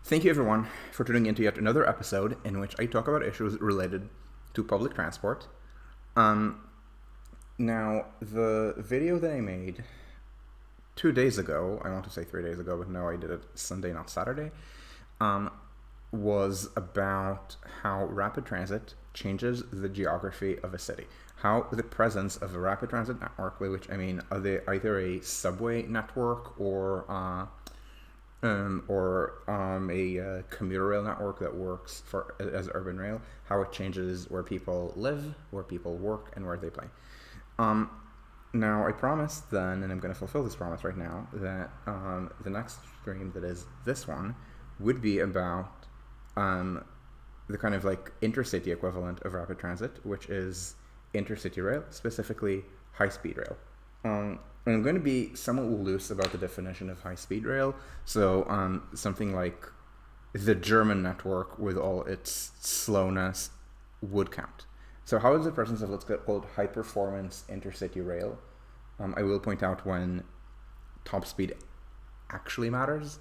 Thank you, everyone, for tuning in to yet another episode in which I talk about issues related to public transport. Um, Now, the video that I made 2 days ago, I want to say 3 days ago, but no, I did it Sunday, not Saturday, um, was about how rapid transit changes the geography of a city. How the presence of a rapid transit network, by which I mean either a subway network or a commuter rail network that works for as urban rail, how it changes where people live, where people work, and where they play. Um, Now, I promised then, and I'm going to fulfill this promise right now, that the next stream, that is this one, would be about the kind of like intercity equivalent of rapid transit, which is intercity rail, specifically high speed rail. And I'm going to be somewhat loose about the definition of high speed rail. So something like the German network with all its slowness would count. So how is the presence of what's called high performance intercity rail? I will point out when top speed actually matters,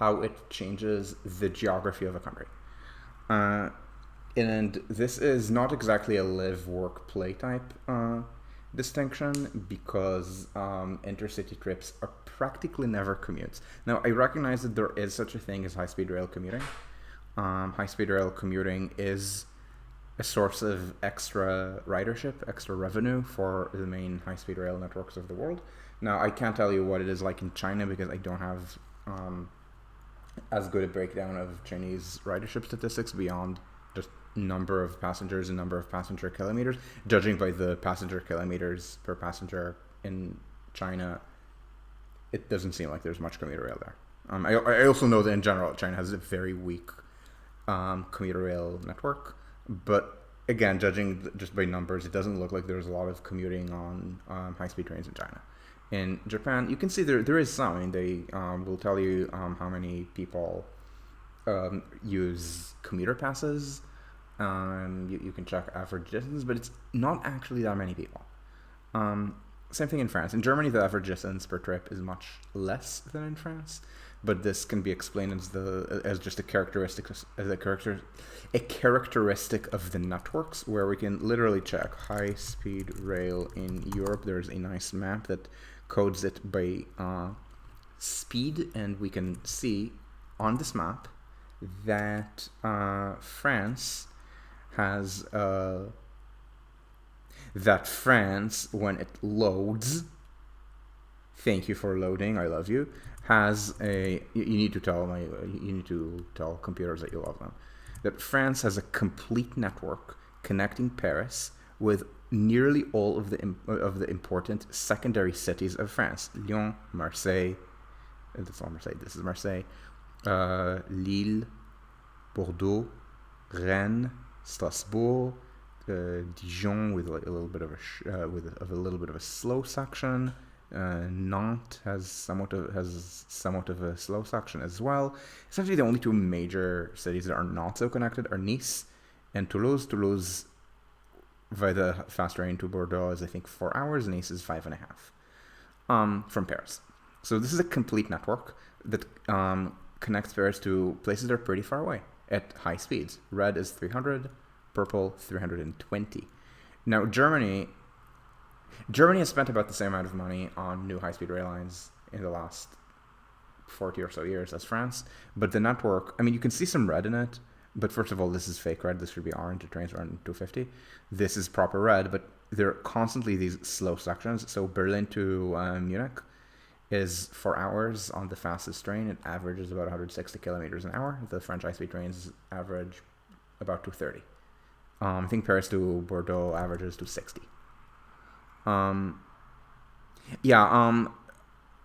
how it changes the geography of a country. Uh, and this is not exactly a live, work, play type distinction because intercity trips are practically never commutes. Now, I recognize that there is such a thing as high speed rail commuting. High speed rail commuting is a source of extra ridership, extra revenue for the main high speed rail networks of the world. Now, I can't tell you what it is like in China because I don't have as good a breakdown of Chinese ridership statistics beyond just number of passengers and number of passenger kilometers. Judging by the passenger kilometers per passenger in China, it doesn't seem like there's much commuter rail there. I also know that in general, China has a very weak commuter rail network. But again, judging just by numbers, it doesn't look like there's a lot of commuting on high-speed trains in China. In Japan, you can see there is some. I mean, they will tell you how many people use commuter passes. You can check average distance, but it's not actually that many people. Same thing in France. In Germany, the average distance per trip is much less than in France, but this can be explained as just a characteristic of the networks, where we can literally check high speed rail in Europe. There's a nice map that codes it by speed, and we can see on this map that France has when it loads, thank you for loading, I love you, has a, you need to tell computers that you love them, that France has a complete network connecting Paris with nearly all of the important secondary cities of France: Lyon, Marseille, that's not Marseille, this is Marseille, Lille, Bordeaux, Rennes, Strasbourg, Dijon with like a little bit of a slow suction. Nantes has somewhat of a slow suction as well. Essentially, the only two major cities that are not so connected are Nice and Toulouse. Toulouse, via the fast train to Bordeaux, is I think 4 hours. Nice is 5.5 from Paris. So this is a complete network that connects Paris to places that are pretty far away at high speeds. Red is 300, purple 320. Now Germany has spent about the same amount of money on new high-speed rail lines in the last 40 or so years as France, but the network, I mean, you can see some red in it, but first of all, this is fake red. This should be orange. The trains run 250. This is proper red, but there are constantly these slow sections. So Berlin to Munich is 4 hours on the fastest train. It averages about 160 kilometers an hour. The French high-speed trains average about 230. I think Paris to Bordeaux averages 260.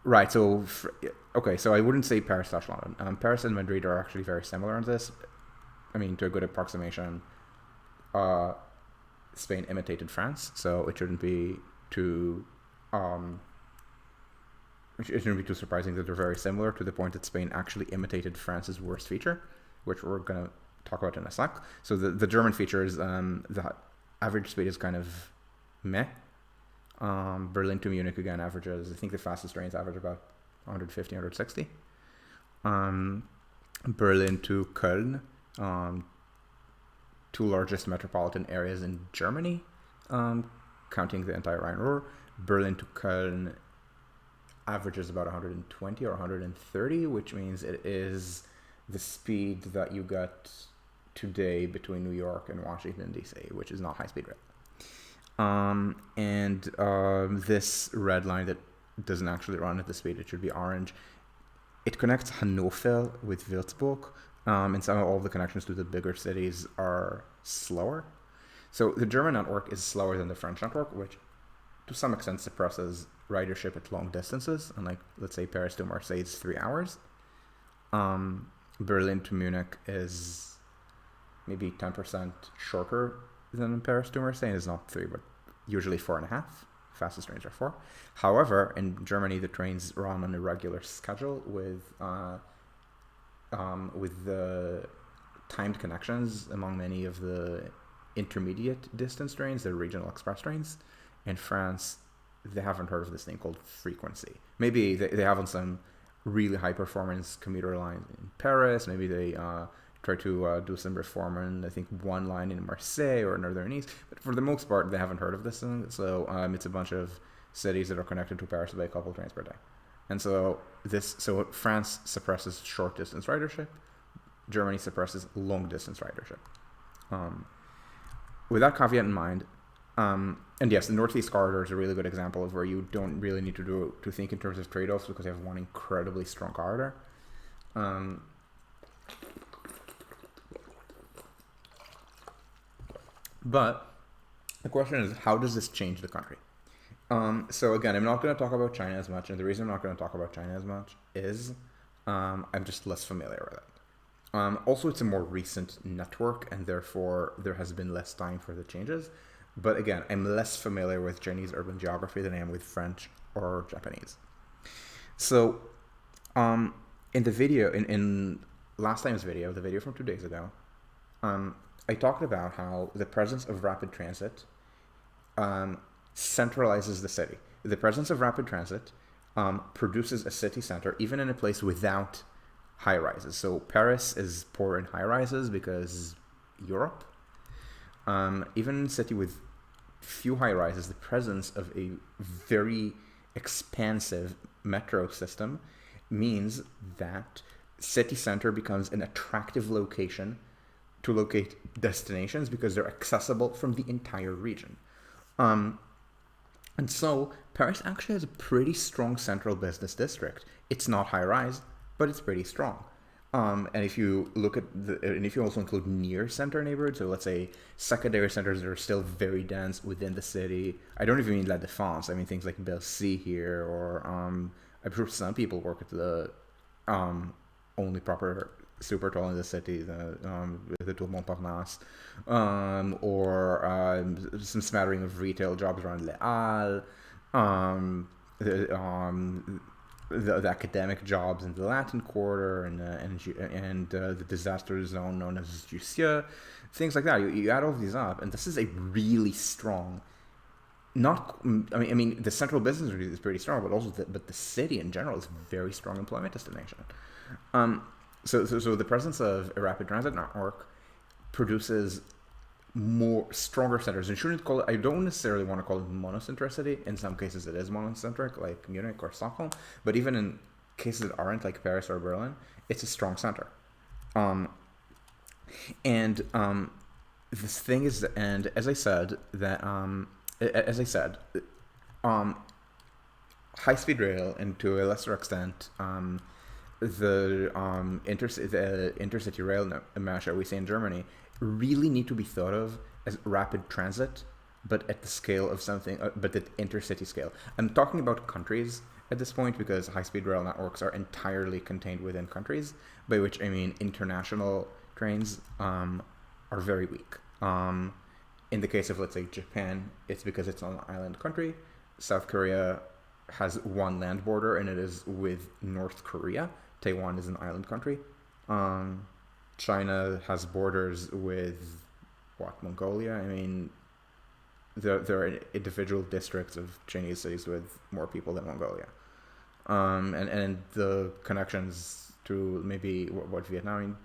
Right. So, okay. So I wouldn't say Paris/London. Paris and Madrid are actually very similar on this. I mean, to a good approximation, Spain imitated France, so it shouldn't be too surprising that they're very similar, to the point that Spain actually imitated France's worst feature, which we're gonna talk about in a sec. So the German feature is the average speed is kind of meh. Berlin to Munich again averages, I think the fastest trains average about 150, 160. Berlin to Köln, um, two largest metropolitan areas in Germany, counting the entire Rhine-Ruhr. Berlin to Köln averages about 120 or 130, which means it is the speed that you get today between New York and Washington, D.C., which is not high-speed rail. This red line that doesn't actually run at the speed, it should be orange. It connects Hannover with Würzburg, and some of all the connections to the bigger cities are slower. So the German network is slower than the French network, which to some extent suppresses ridership at long distances. And like, let's say Paris to Marseille is 3 hours. Berlin to Munich is maybe 10% shorter than Paris to Marseille. It's not 3, but usually 4.5. Fastest trains are 4. However, in Germany, the trains run on a regular schedule with the timed connections among many of the intermediate distance trains, the regional express trains. In France, they haven't heard of this thing called frequency. Maybe they have on some really high performance commuter lines in Paris. Maybe they try to do some reform on, I think, one line in Marseille or another in Nice. But for the most part, they haven't heard of this thing. So it's a bunch of cities that are connected to Paris by a couple trains per day. And so France suppresses short distance ridership. Germany suppresses long distance ridership. With that caveat in mind, and yes, the Northeast Corridor is a really good example of where you don't really need to think in terms of trade-offs because you have one incredibly strong corridor. But the question is, how does this change the country? So again, I'm not going to talk about China as much, and the reason I'm not going to talk about China as much is I'm just less familiar with it. Also, it's a more recent network, and therefore there has been less time for the changes. But again, I'm less familiar with Chinese urban geography than I am with French or Japanese. So, in the video, in last time's video, the video from 2 days ago, I talked about how the presence of rapid transit centralizes the city. The presence of rapid transit produces a city center, even in a place without high rises. So Paris is poor in high rises because Europe. Even in a city with few high rises, the presence of a very expansive metro system means that city center becomes an attractive location to locate destinations because they're accessible from the entire region. And so Paris actually has a pretty strong central business district. It's not high rise, but it's pretty strong. And if you look at and if you also include near center neighborhoods, so let's say secondary centers that are still very dense within the city. I don't even mean La Défense. I mean things like Bercy here, or I'm sure some people work at the only proper super tall in the city, the Tour Montparnasse, or some smattering of retail jobs around Les Halles, the academic jobs in the Latin Quarter, and the disaster zone known as Jussieu, things like that. You add all of these up, and this is a really strong. I mean, the central business is pretty strong, but also the city in general is a very strong employment destination. So the presence of a rapid transit network produces stronger centers. And shouldn't call it, I don't necessarily want to call it monocentricity. In some cases it is monocentric, like Munich or Stockholm. But even in cases that aren't, like Paris or Berlin, it's a strong center. This thing is, and as I said, high-speed rail, and to a lesser extent, the intercity rail mesh that we see in Germany really need to be thought of as rapid transit, but at the scale of something, but at intercity scale. I'm talking about countries at this point because high-speed rail networks are entirely contained within countries, by which I mean international trains are very weak. In the case of, let's say, Japan, it's because it's an island country. South Korea has one land border, and it is with North Korea. Taiwan is an island country. China has borders with, Mongolia? I mean, there are individual districts of Chinese cities with more people than Mongolia. And the connections to maybe what Vietnam. I mean,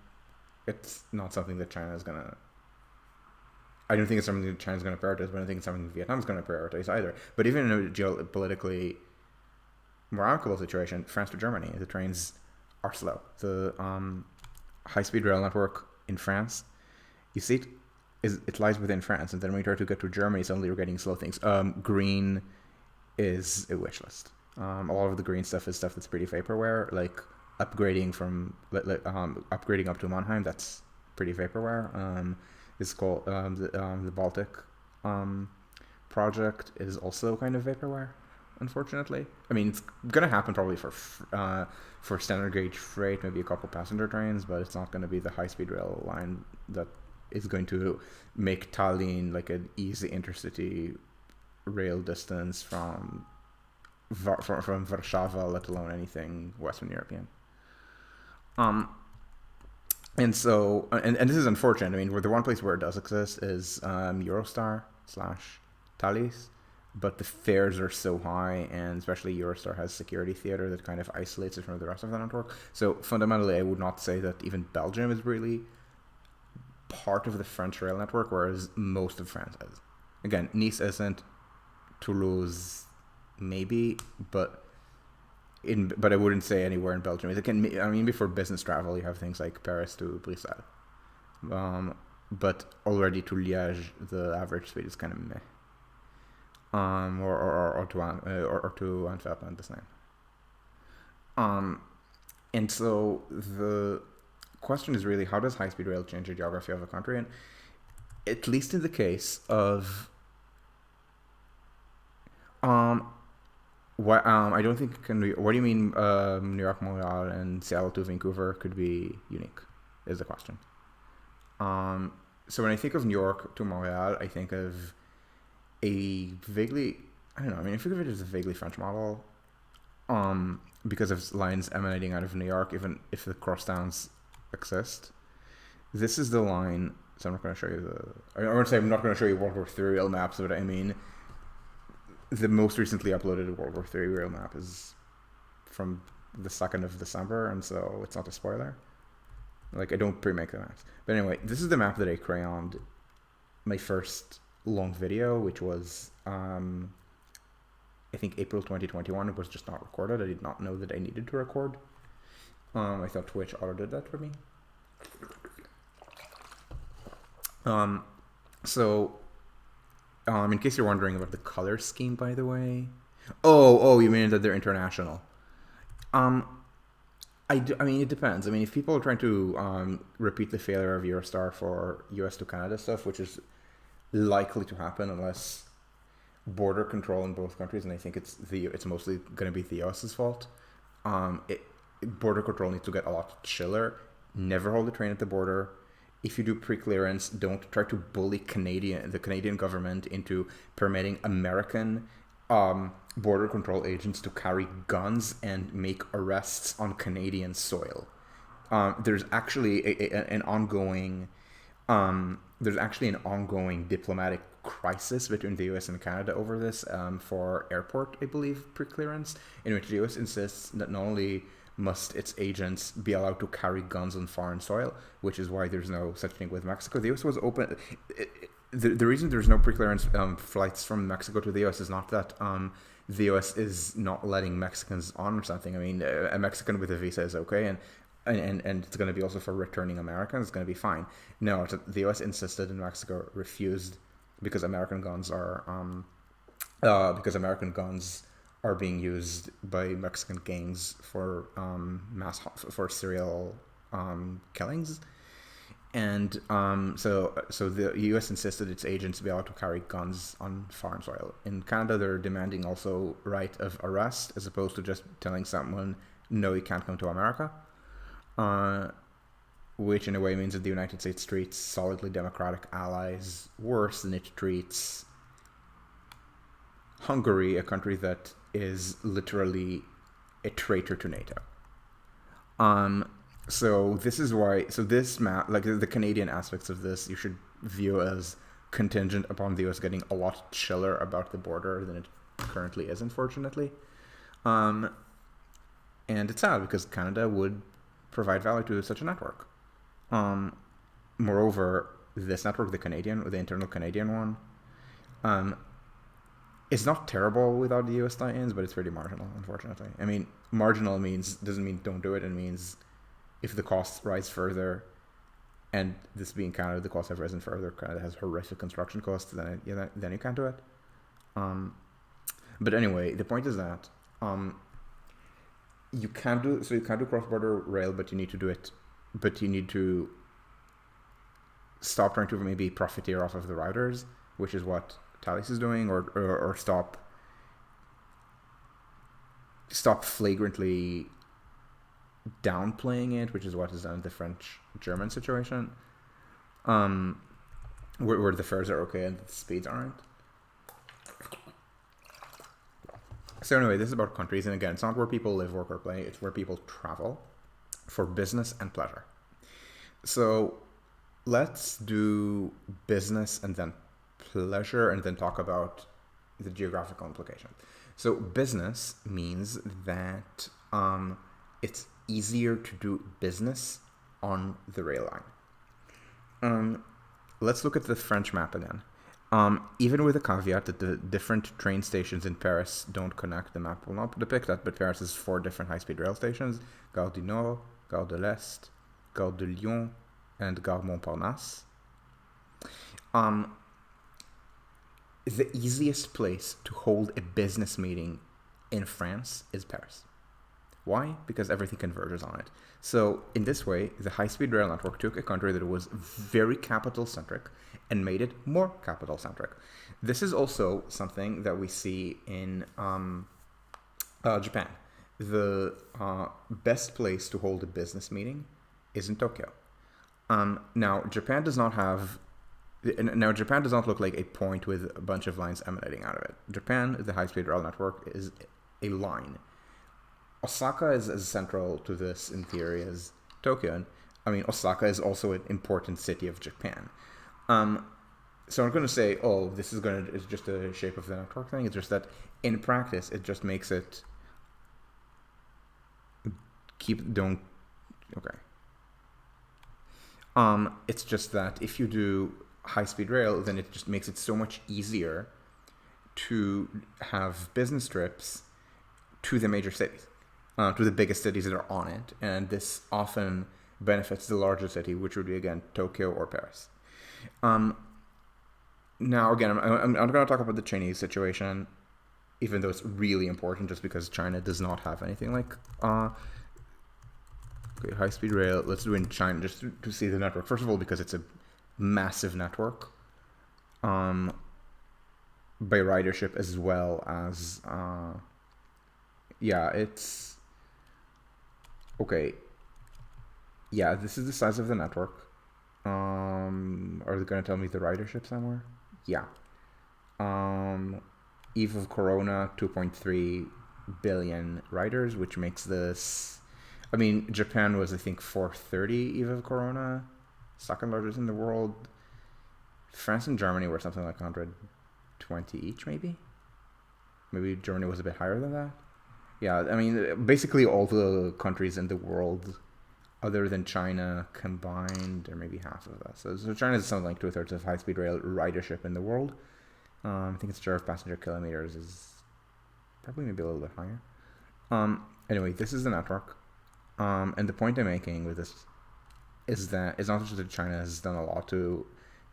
it's not something that China is gonna. I don't think it's something that China's going to prioritize, but I don't think it's something Vietnam's going to prioritize either. But even in a geopolitically more amicable situation, France to Germany, the trains are slow. The high-speed rail network in France, you see it lies within France, and then when you try to get to Germany, suddenly you're getting slow things. Green is a wish list. A lot of the green stuff is stuff that's pretty vaporware, like upgrading upgrading up to Mannheim. That's pretty vaporware. It's called the Baltic project is also kind of vaporware, unfortunately. I mean, it's gonna happen probably for standard gauge freight, maybe a couple passenger trains, but it's not going to be the high speed rail line that is going to make Tallinn like an easy intercity rail distance from Warsaw, let alone anything Western European. And so, and this is unfortunate. I mean, where the one place where it does exist is Eurostar / Thalys, but the fares are so high, and especially Eurostar has security theater that kind of isolates it from the rest of the network. So fundamentally, I would not say that even Belgium is really part of the French rail network, whereas most of France is. Again, Nice isn't, Toulouse maybe, but I wouldn't say anywhere in Belgium. Maybe for business travel, you have things like Paris to Brussels. But already to Liège, the average speed is kind of meh. Or to Antwerp the same. And so the question is really, how does high-speed rail change the geography of a country? And at least in the case of I don't think it can be. What do you mean? New York, Montreal, and Seattle to Vancouver could be unique, is the question. So when I think of New York to Montreal, I think of a vaguely, I don't know. I mean, I think of it as a vaguely French model, because of lines emanating out of New York, even if the crosstowns exist. This is the line. So I'm not going to show you I want to say I'm not going to show you World War III rail maps, but I mean, the most recently uploaded World War III rail map is from the 2nd of December, and so it's not a spoiler. Like, I don't pre-make the maps. But anyway, this is the map that I crayoned my first long video, which was, I think April 2021. It was just not recorded. I did not know that I needed to record. I thought Twitch auto did that for me. In case you're wondering about the color scheme, by the way. Oh, you mean that they're international? I mean, it depends. I mean, if people are trying to repeat the failure of Eurostar for US to Canada stuff, which is likely to happen unless border control in both countries, and I think it's mostly going to be the US's fault. Border control needs to get a lot chiller. Never hold a train at the border. If you do pre-clearance, don't try to bully the Canadian government into permitting American border control agents to carry guns and make arrests on Canadian soil. There's actually an ongoing diplomatic crisis between the U.S. and Canada over this for airport, I believe, pre-clearance, in which the U.S. insists that not only must its agents be allowed to carry guns on foreign soil, which is why there's no such thing with Mexico. The U.S. was open. The reason there's no pre-clearance flights from Mexico to the U.S. is not that the U.S. is not letting Mexicans on or something. I mean, a Mexican with a visa is okay, and it's going to be also for returning Americans. It's going to be fine. No, the U.S. insisted and Mexico refused because American guns are being used by Mexican gangs for serial killings, and so the U.S. insisted its agents be able to carry guns on foreign soil. In Canada, they're demanding also right of arrest as opposed to just telling someone, no, you can't come to America, which in a way means that the United States treats solidly democratic allies worse than it treats Hungary, a country that is literally a traitor to NATO. So this is why. So this map, like the Canadian aspects of this, you should view as contingent upon the U.S. getting a lot chiller about the border than it currently is, unfortunately. And it's sad because Canada would provide value to such a network. Moreover, this network, the internal Canadian one, it's not terrible without the US tie-ins, but it's pretty marginal, unfortunately. I mean, marginal doesn't mean don't do it. It means if the costs rise further, and this being Canada, the costs have risen further. Canada has horrific construction costs, then you can't do it. But anyway, the point is that you can't do cross-border rail, but you need to do it. But you need to stop trying to maybe profiteer off of the routers, which is what Thales is doing, or stop flagrantly downplaying it, which is what is done in the French-German situation, where the fares are okay and the speeds aren't. So anyway, this is about countries, and again, it's not where people live, work, or play, it's where people travel for business and pleasure. So let's do business and then pleasure, and then talk about the geographical implications. So business means that it's easier to do business on the rail line. Let's look at the French map again. Even with the caveat that the different train stations in Paris don't connect, the map will not depict that, but Paris has 4 different high-speed rail stations: Gare du Nord, Gare de l'Est, Gare de Lyon, and Gare Montparnasse. The easiest place to hold a business meeting in France is Paris. Why? Because everything converges on it. So in this way, the high-speed rail network took a country that was very capital-centric and made it more capital-centric. This is also something that we see in Japan. The best place to hold a business meeting is in Tokyo. Now, Japan does not look like a point with a bunch of lines emanating out of it. Japan, the high-speed rail network, is a line. Osaka is as central to this in theory as Tokyo. I mean, Osaka is also an important city of Japan. So I'm going to say, it's just a shape of the network thing. It's just that in practice, it just makes it it's just that if you do high-speed rail, then it just makes it so much easier to have business trips to the major cities, to the biggest cities that are on it, and this often benefits the larger city, which would be, again, Tokyo or Paris. Now, again, I'm going to talk about the Chinese situation, even though it's really important, just because China does not have anything like high-speed rail. Let's do it in China just to see the network. First of all, because it's a massive network by ridership, as well as it's okay. Yeah, this is the size of the network. Are they going to tell me the ridership somewhere? Yeah. Eve of Corona, 2.3 billion riders, which makes this... I mean, Japan was, I think, 430 Eve of Corona, second largest in the world. France and Germany were something like 120 each, maybe? Maybe Germany was a bit higher than that? Yeah, I mean, basically all the countries in the world other than China combined, or maybe half of that. So China is something like 2/3 of high-speed rail ridership in the world. I think its share of passenger kilometers is probably maybe a little bit higher. Anyway, this is the network. And the point I'm making with this is that it's not just that China has done a lot to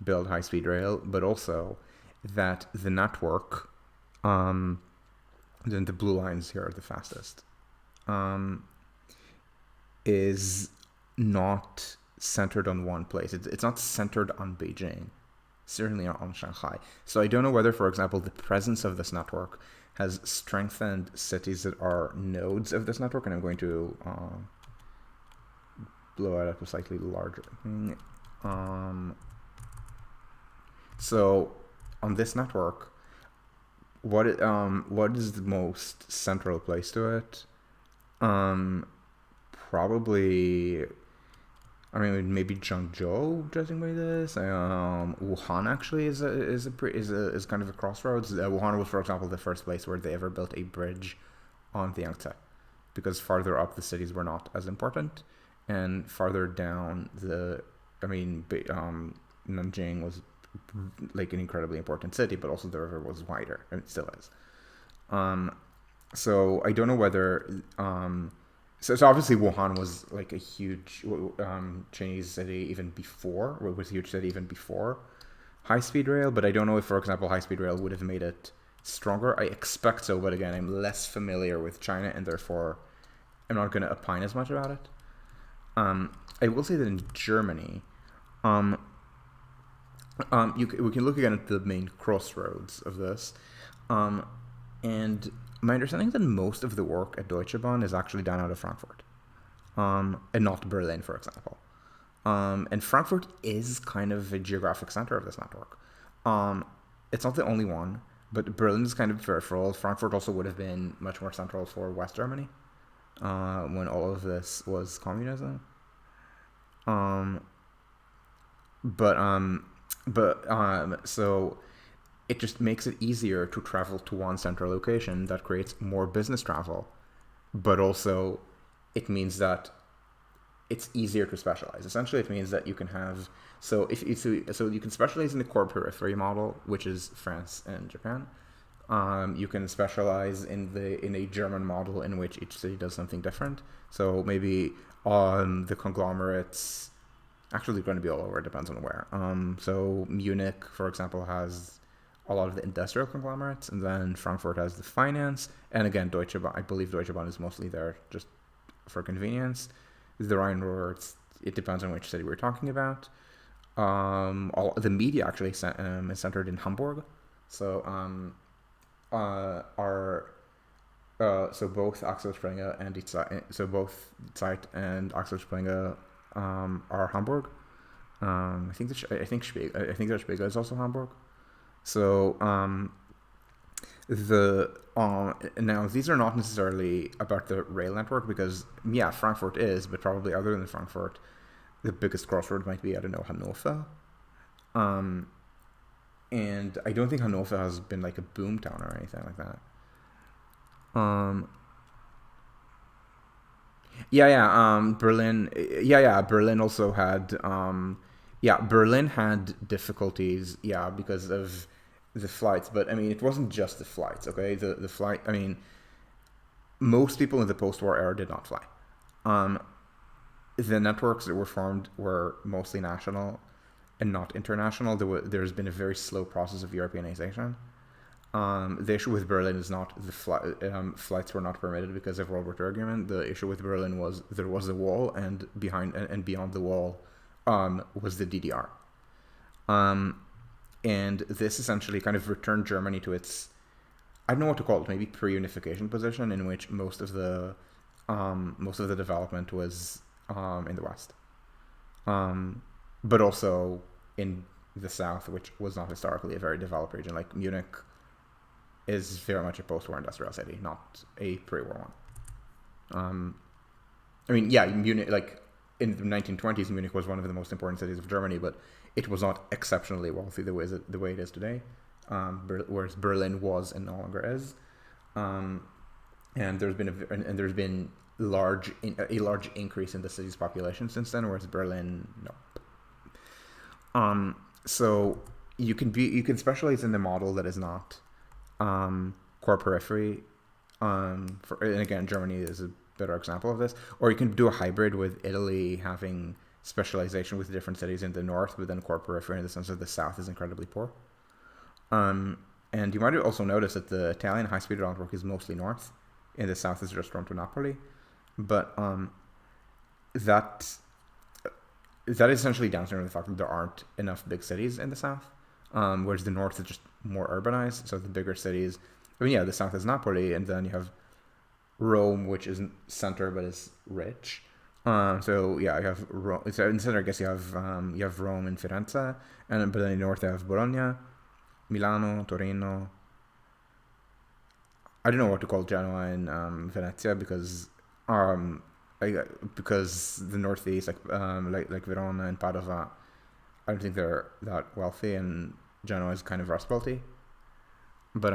build high-speed rail, but also that the network, then the blue lines here are the fastest, is not centered on one place. It's not centered on Beijing, certainly not on Shanghai. So I don't know whether, for example, the presence of this network has strengthened cities that are nodes of this network, and I'm going to blow it up a slightly larger thing. So on this network, what is the most central place to it? Probably, I mean, maybe Zhengzhou, judging by this. Wuhan actually is kind of a crossroads. Wuhan was, for example, the first place where they ever built a bridge on the Yangtze, because farther up the cities were not as important, and farther down Nanjing was like an incredibly important city, but also the river was wider, and it still is. Um, so I don't know whether so obviously Wuhan was like a huge Chinese city even before, or was a huge city even before high speed rail, but I don't know if, for example, high speed rail would have made it stronger. I expect so, but again, I'm less familiar with China, and therefore I'm not going to opine as much about it. I will say that in Germany, um, we can look again at the main crossroads of this, um, and my understanding is that most of the work at Deutsche Bahn is actually done out of Frankfurt, and not Berlin, for example. And Frankfurt is kind of a geographic center of this network. Um, it's not the only one, but Berlin is kind of peripheral. Frankfurt also would have been much more central for West Germany when all of this was communism. Um, but so it just makes it easier to travel to one central location. That creates more business travel, but also it means that it's easier to specialize. Essentially, it means that you can have so you can specialize in the core periphery model, which is France and Japan. You can specialize in a German model in which each city does something different. So maybe on the conglomerates, actually going to be all over. It depends on where. So Munich, for example, has a lot of the industrial conglomerates, and then Frankfurt has the finance. And again, Deutsche Bahn. I believe Deutsche Bahn is mostly there just for convenience. The Rhine Ruhr, it depends on which city we're talking about. All the media actually is centered in Hamburg. So are so both Axel Springer and both Zeit and Axel Springer are Hamburg. I think der Spiegel is also Hamburg. So the now these are not necessarily about the rail network, because yeah, Frankfurt is, but probably other than Frankfurt, the biggest crossroad might be, I don't know, Hannover. Um, and I don't think Hannover has been like a boom town or anything like that. Um, Berlin. Berlin also had. Berlin had difficulties. Yeah, because of the flights. But I mean, it wasn't just the flights. Okay, the flight. I mean, most people in the post-war era did not fly. Um, the networks that were formed were mostly national and not international. There's been a very slow process of Europeanization. The issue with Berlin is not flights were not permitted because of World War II argument. The issue with Berlin was there was a wall, and behind and beyond the wall was the DDR. And this essentially kind of returned Germany to its, I don't know what to call it, maybe pre-unification position, in which most of the development was in the West, but also in the South, which was not historically a very developed region. Like Munich is very much a post-war industrial city, not a pre-war one. I mean, yeah, Munich, like in the 1920s, Munich was one of the most important cities of Germany, but it was not exceptionally wealthy the way it is today. Whereas Berlin was and no longer is. And there's been a large increase in the city's population since then, whereas Berlin, no. So you can specialize in the model that is not core periphery. And again, Germany is a better example of this. Or you can do a hybrid with Italy having specialization with different cities in the north, but then core periphery in the sense that the south is incredibly poor. And you might also notice that the Italian high-speed rail network is mostly north. In the south is just Rome to Napoli. But that is essentially downstream of the fact that there aren't enough big cities in the south, whereas the north is just more urbanized. So the bigger cities, I mean, yeah, the south is Napoli, and then you have Rome, which isn't center but is rich. So yeah, you have Rome. So in the center, I guess you have Rome and Firenze, but then in the north you have Bologna, Milano, Torino. I don't know what to call Genoa and Venezia because because the northeast, like Verona and Padova, I don't think they're that wealthy, and Genoa is kind of rust belty. But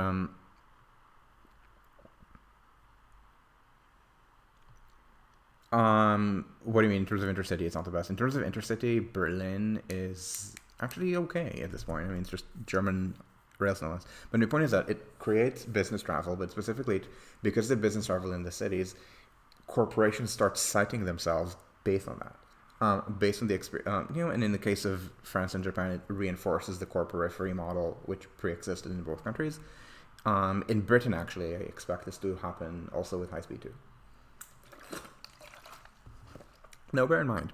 What do you mean in terms of intercity? It's not the best. In terms of intercity, Berlin is actually okay at this point. I mean, it's just German rails no less. But my point is that it creates business travel, but specifically because the business travel in the cities, corporations start citing themselves based on that. Based on the experience, and in the case of France and Japan, it reinforces the corporate free model which pre-existed in both countries. In Britain, actually, I expect this to happen also with high speed too. Now, bear in mind,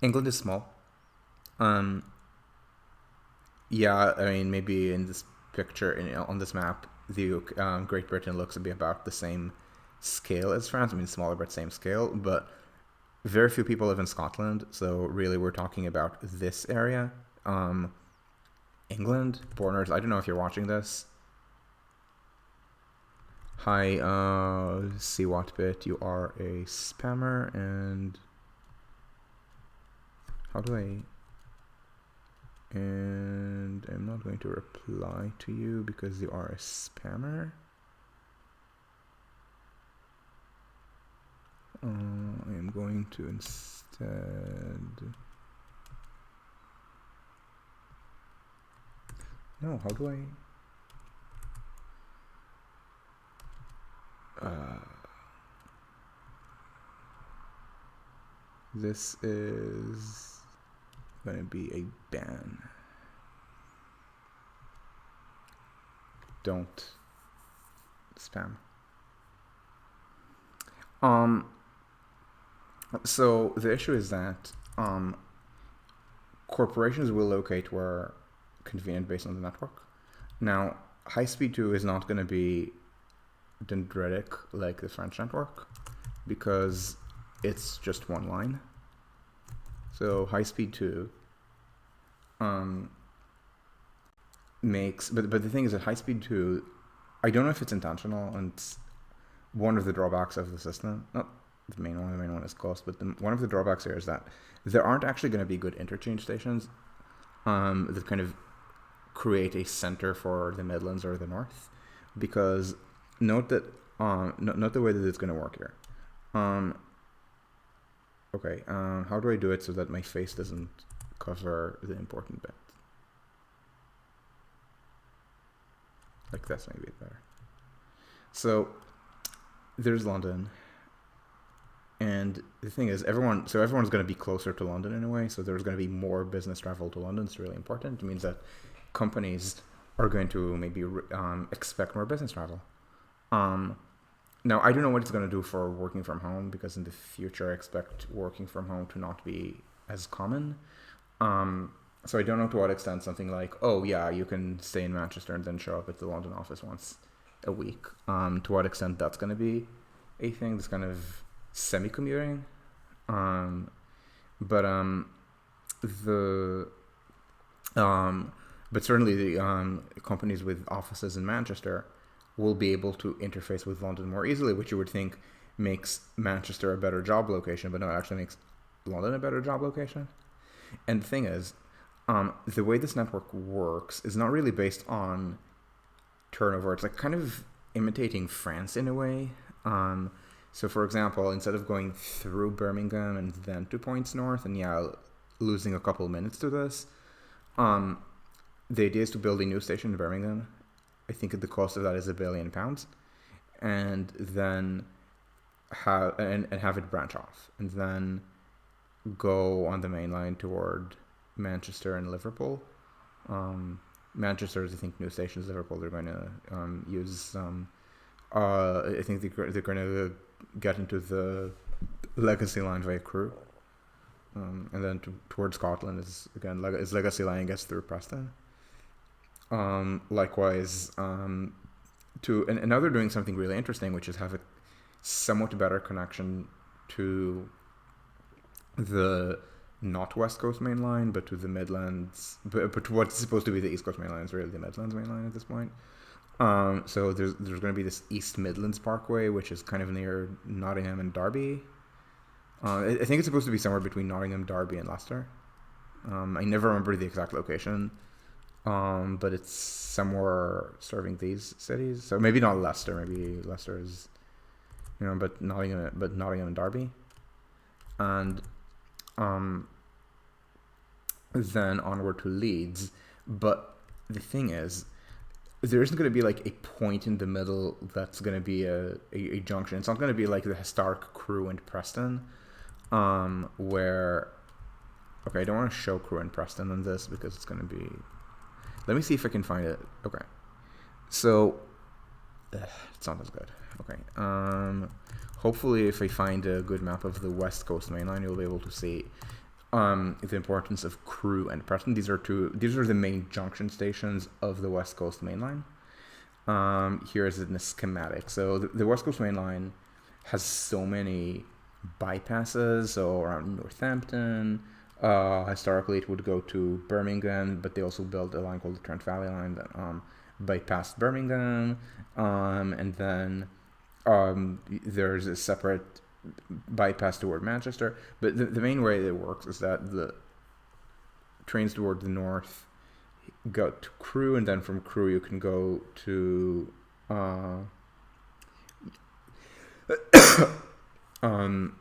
England is small. Um, yeah, I mean, maybe in this picture, on this map, the Great Britain looks to be about the same scale as France. I mean, smaller but same scale. But very few people live in Scotland, so really we're talking about this area. England, Borners. I don't know if you're watching this. Hi, see what bit you are a spammer, and how do I? And I'm not going to reply to you because you are a spammer. I am going to instead. No, how do I? This is going to be a ban. Don't spam. So the issue is that corporations will locate where convenient based on the network. Now, high speed 2 is not going to be dendritic like the French network because it's just one line. So high speed 2 makes, but the thing is that high speed 2, I don't know if it's intentional, and it's one of the drawbacks of the system. Not the main one is cost, but one of the drawbacks here is that there aren't actually going to be good interchange stations that kind of create a center for the Midlands or the North, because note that note the way that it's going to work here. Okay, how do I do it so that my face doesn't cover the important bit? Like this, maybe better. So there's London, and the thing is, everyone's going to be closer to London in a way. So there's going to be more business travel to London. It's really important. It means that companies are going to maybe expect more business travel. Now, I don't know what it's going to do for working from home, because in the future I expect working from home to not be as common. So I don't know to what extent something like, oh yeah, you can stay in Manchester and then show up at the London office once a week. To what extent that's going to be a thing, this kind of semi-commuting. But certainly the companies with offices in Manchester will be able to interface with London more easily, which you would think makes Manchester a better job location, but no, it actually makes London a better job location. And the thing is, the way this network works is not really based on turnover. It's like kind of imitating France in a way. So for example, instead of going through Birmingham and then 2 points north, and yeah, losing a couple minutes to this, the idea is to build a new station in Birmingham. I think the cost of that is £1 billion, and then have it branch off, and then go on the main line toward Manchester and Liverpool. Manchester is, I think, new stations. Liverpool, they're going to use. I think they're going to get into the Legacy line via Crewe, and then towards Scotland is Legacy line gets through Preston. Likewise, and now they're doing something really interesting, which is have a somewhat better connection to the not West Coast main line, but to the Midlands, but to what's supposed to be the East Coast main line is really the Midlands main line at this point. So there's going to be this East Midlands Parkway, which is kind of near Nottingham and Derby. I think it's supposed to be somewhere between Nottingham, Derby, and Leicester. I never remember the exact location. But it's somewhere serving these cities. So maybe not Leicester. Maybe Leicester is, but Nottingham and Derby. and then onward to Leeds. But the thing is, there isn't going to be like a point in the middle that's going to be a junction. It's not going to be like the historic Crewe and Preston, where... Okay, I don't want to show Crewe and Preston on this because it's going to be... Let me see if I can find it. Okay. So, it's not as good. Okay. Hopefully if I find a good map of the West Coast Main Line, you'll be able to see the importance of Crewe and Preston. These are the main junction stations of the West Coast Main Line. Here is in the schematic. So the West Coast Main Line has so many bypasses. So around Northampton, historically it would go to Birmingham, but they also built a line called the Trent Valley Line that bypassed Birmingham, and then there's a separate bypass toward Manchester. But the main way it works is that the trains toward the north go to Crewe, and then from Crewe you can go to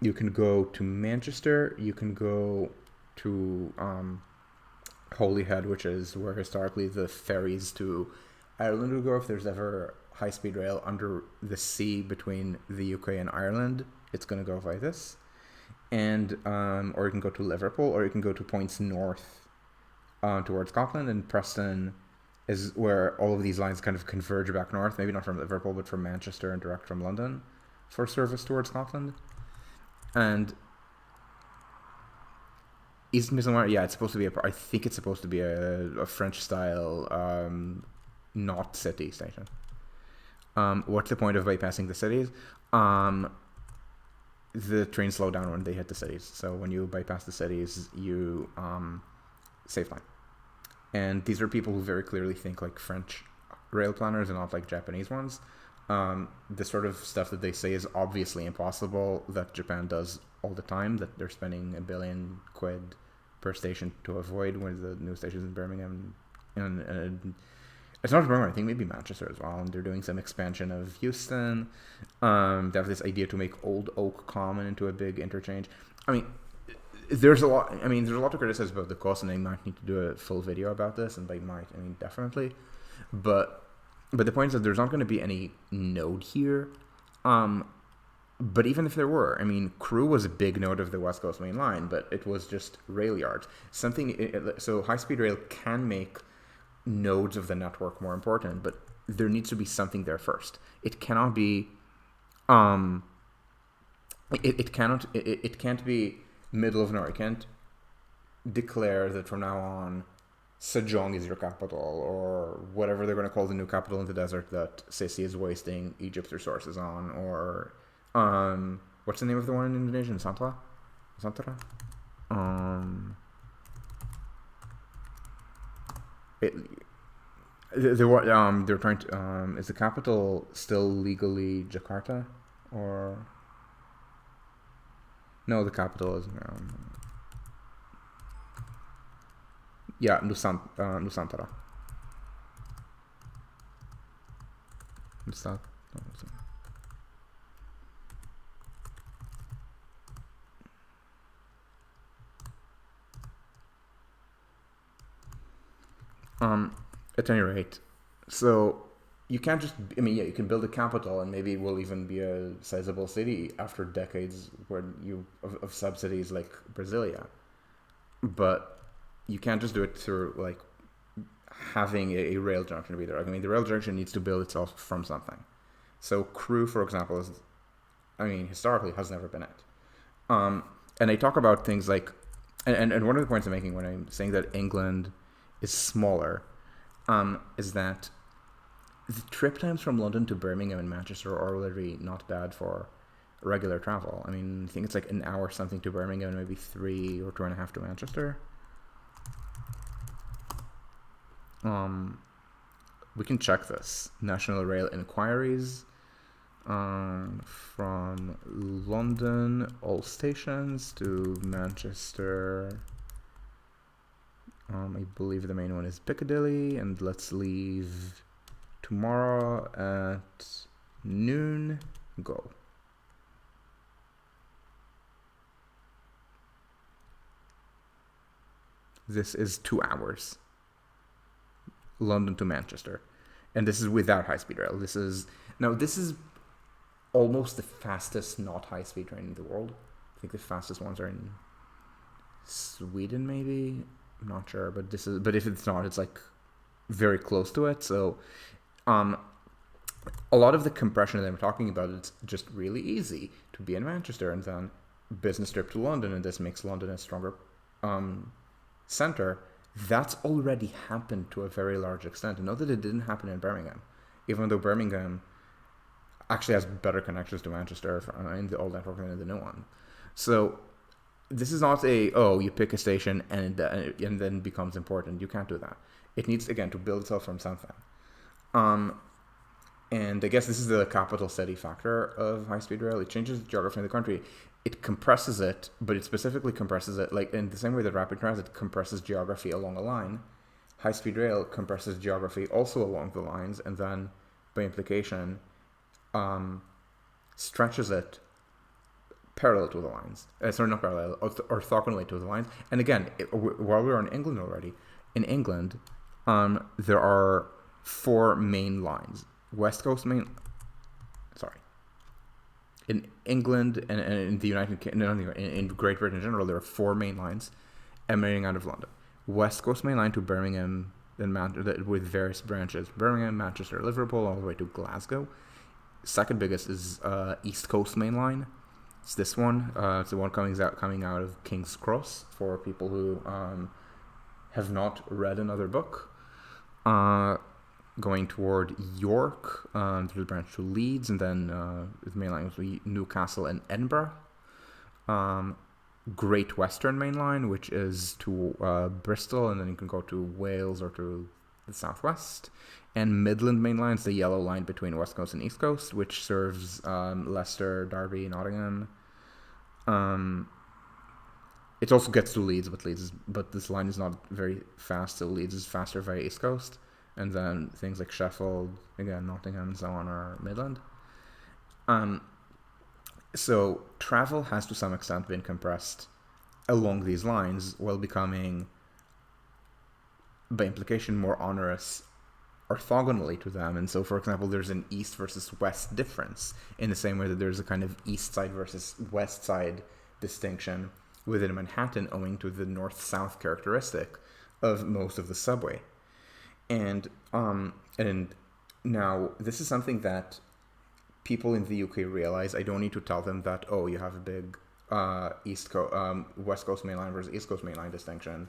you can go to Manchester, you can go to Holyhead, which is where historically the ferries to Ireland would go if there's ever high-speed rail under the sea between the UK and Ireland. It's going to go by this. And or you can go to Liverpool, or you can go to points north towards Scotland, and Preston is where all of these lines kind of converge back north, maybe not from Liverpool, but from Manchester and direct from London for service towards Scotland. And East Midlands, yeah, it's supposed to be I think it's supposed to be a French-style not city station. What's the point of bypassing the cities? The trains slow down when they hit the cities. So when you bypass the cities, you save time. And these are people who very clearly think like French rail planners and not like Japanese ones. The sort of stuff that they say is obviously impossible that Japan does all the time, that they're spending £1 billion per station to avoid when the new stations in Birmingham and it's not Birmingham, I think maybe Manchester as well, and they're doing some expansion of Houston. They have this idea to make Old Oak Common into a big interchange. I mean, there's a lot to criticize about the cost, and I might need to do a full video about this, and by might, I mean definitely. But the point is that there's not going to be any node here. But even if there were, I mean, Crewe was a big node of the West Coast Main Line, but it was just rail yards. So high-speed rail can make nodes of the network more important, but there needs to be something there first. It cannot be it can't be middle of nowhere. You can't declare that from now on Sejong is your capital, or whatever they're going to call the new capital in the desert that Sisi is wasting Egypt's resources on, or what's the name of the one in Indonesia? Nusantara? They're trying to. Is the capital still legally Jakarta, or no? The capital is Nusantara. At any rate, so you can't just, I mean, yeah, you can build a capital and maybe it will even be a sizable city after decades of subsidies like Brasilia. But you can't just do it through like having a rail junction be there. I mean, the rail junction needs to build itself from something. So Crewe, for example, historically has never been it. And I talk about things like, and one of the points I'm making when I'm saying that England is smaller, is that the trip times from London to Birmingham and Manchester are already not bad for regular travel. I mean, I think it's like an hour something to Birmingham and maybe 3 or 2.5 to Manchester. We can check this. National Rail Inquiries. From London, all stations to Manchester. I believe the main one is Piccadilly, and let's leave tomorrow at noon. Go. This is 2 hours. London to Manchester. And this is without high-speed rail. This is almost the fastest not high-speed train in the world. I think the fastest ones are in Sweden, maybe. I'm not sure, but if it's not, it's like very close to it. So, a lot of the compression that I'm talking about, it's just really easy to be in Manchester and then business trip to London, and this makes London a stronger center. That's already happened to a very large extent. And note that it didn't happen in Birmingham, even though Birmingham actually has better connections to Manchester in the old network than in the new one. So this is not you pick a station and then it becomes important. You can't do that. It needs, again, to build itself from something. And I guess this is the capital city factor of high-speed rail. It changes the geography of the country. It compresses it, but it specifically compresses it, like in the same way that rapid transit compresses geography along a line, high-speed rail compresses geography also along the lines, and then, by implication, stretches it parallel to the lines. Sorry, not parallel, orthogonally to the lines. And again, while we're in England already, in England, there are 4 main lines. West Coast main... Sorry. In England and in the United Kingdom, in Great Britain in general, there are 4 main lines emanating out of London. West Coast main line to Birmingham, with various branches. Birmingham, Manchester, Liverpool, all the way to Glasgow. Second biggest is East Coast main line. It's this one. It's the one coming out of King's Cross for people who have not read another book. Going toward York, there's a branch to Leeds, and then the main line was Newcastle and Edinburgh. Great Western Main Line, which is to Bristol, and then you can go to Wales or to the southwest. And Midland Main Line is the yellow line between West Coast and East Coast, which serves Leicester, Derby, Nottingham. It also gets to Leeds, but this line is not very fast, so Leeds is faster via East Coast. And then things like Sheffield, again, Nottingham, and so on are Midland. So travel has to some extent been compressed along these lines while becoming, by implication, more onerous orthogonally to them. And so, for example, there's an east versus west difference in the same way that there's a kind of east side versus west side distinction within Manhattan owing to the north-south characteristic of most of the subway. And now this is something that people in the UK realize. I don't need to tell them that, you have a big West Coast Main Line versus East Coast Main Line distinction.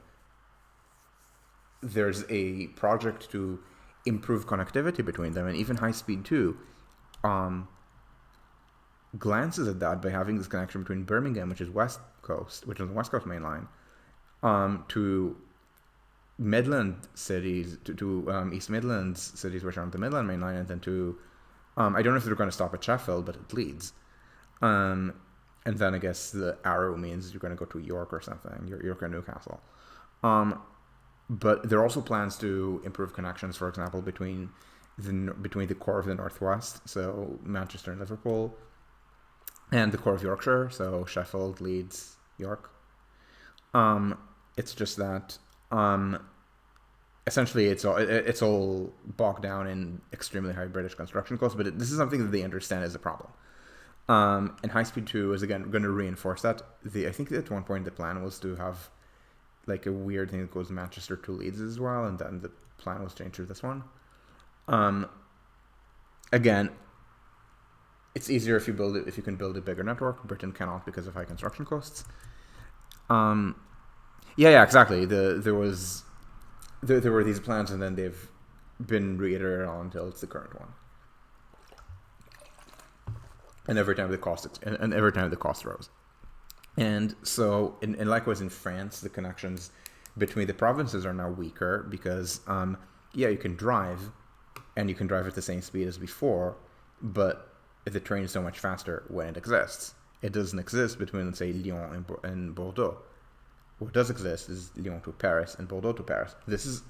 There's a project to improve connectivity between them, and even high speed 2 glances at that by having this connection between Birmingham, which is the West Coast Main Line, to Midland cities, to East Midlands cities, which are on the Midland Main Line, and then to I don't know if they're going to stop at Sheffield, but it Leeds. And then I guess the arrow means you're going to go to York or something, York or Newcastle. But there are also plans to improve connections, for example, between the core of the Northwest, so Manchester and Liverpool, and the core of Yorkshire, so Sheffield, Leeds, York. It's just that essentially it's all bogged down in extremely high British construction costs, but this is something that they understand is a problem. And High Speed 2 is, again, going to reinforce that. I think at one point the plan was to have like a weird thing that goes Manchester to Leeds as well, and then the plan was changed to this one. Again, it's easier if you can build a bigger network. Britain cannot because of high construction costs. Yeah, exactly. There were these plans, and then they've been reiterated on until it's the current one. And every time the cost rose. And so, and likewise in France, the connections between the provinces are now weaker because, you can drive, and you can drive at the same speed as before, but the train is so much faster when it exists. It doesn't exist between, let's say, Lyon and Bordeaux. What does exist is Lyon to Paris and Bordeaux to Paris. This is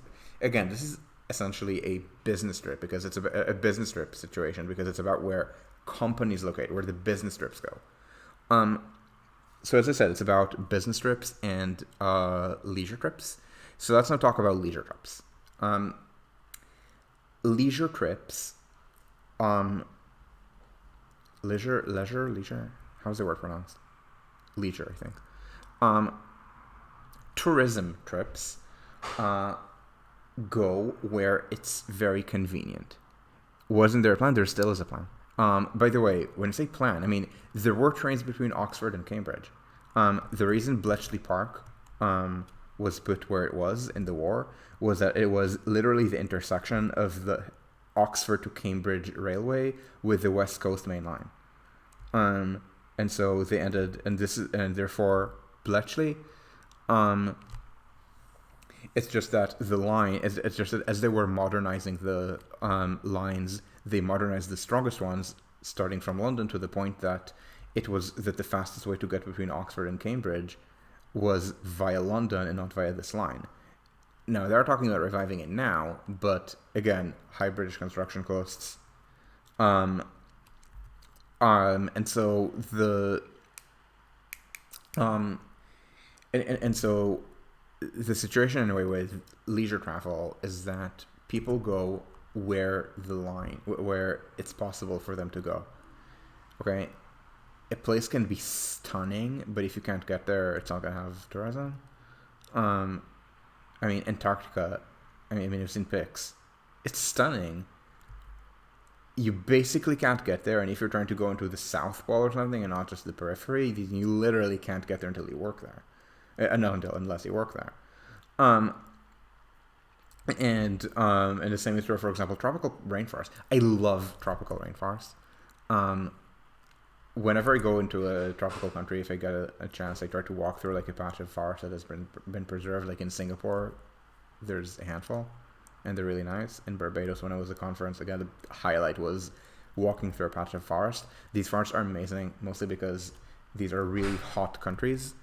essentially a business trip, because it's a business trip situation, because it's about where companies locate, where the business trips go. So as I said, it's about business trips and leisure trips. So let's now talk about leisure trips. Um, leisure trips, um, leisure. How's the word pronounced? Leisure, I think. Um, tourism trips go where it's very convenient. Wasn't there a plan? There still is a plan. By the way, when I say plan, I mean there were trains between Oxford and Cambridge. The reason Bletchley Park was put where it was in the war was that it was literally the intersection of the Oxford to Cambridge railway with the West Coast Main Line. And so they ended, and therefore Bletchley. It's just that the line, it's just that as they were modernizing the lines, they modernized the strongest ones, starting from London, to the point that it was that the fastest way to get between Oxford and Cambridge was via London and not via this line. Now, they're talking about reviving it now, but again, high British construction costs. And so and so the situation in a way with leisure travel is that people go where it's possible for them to go. Okay, a place can be stunning, but if you can't get there, it's not gonna have tourism. I mean, Antarctica. I mean, I've seen pics. It's stunning. You basically can't get there, and if you're trying to go into the South Pole or something, and not just the periphery, you literally can't get there until you work there. Unless you work there. And the same is true, for example, tropical rainforest. I love tropical rainforest. Whenever I go into a tropical country, if I get a chance, I try to walk through like a patch of forest that has been preserved. Like in Singapore, there's a handful, and they're really nice. In Barbados, when I was at a conference, again, the highlight was walking through a patch of forest. These forests are amazing, mostly because these are really hot countries,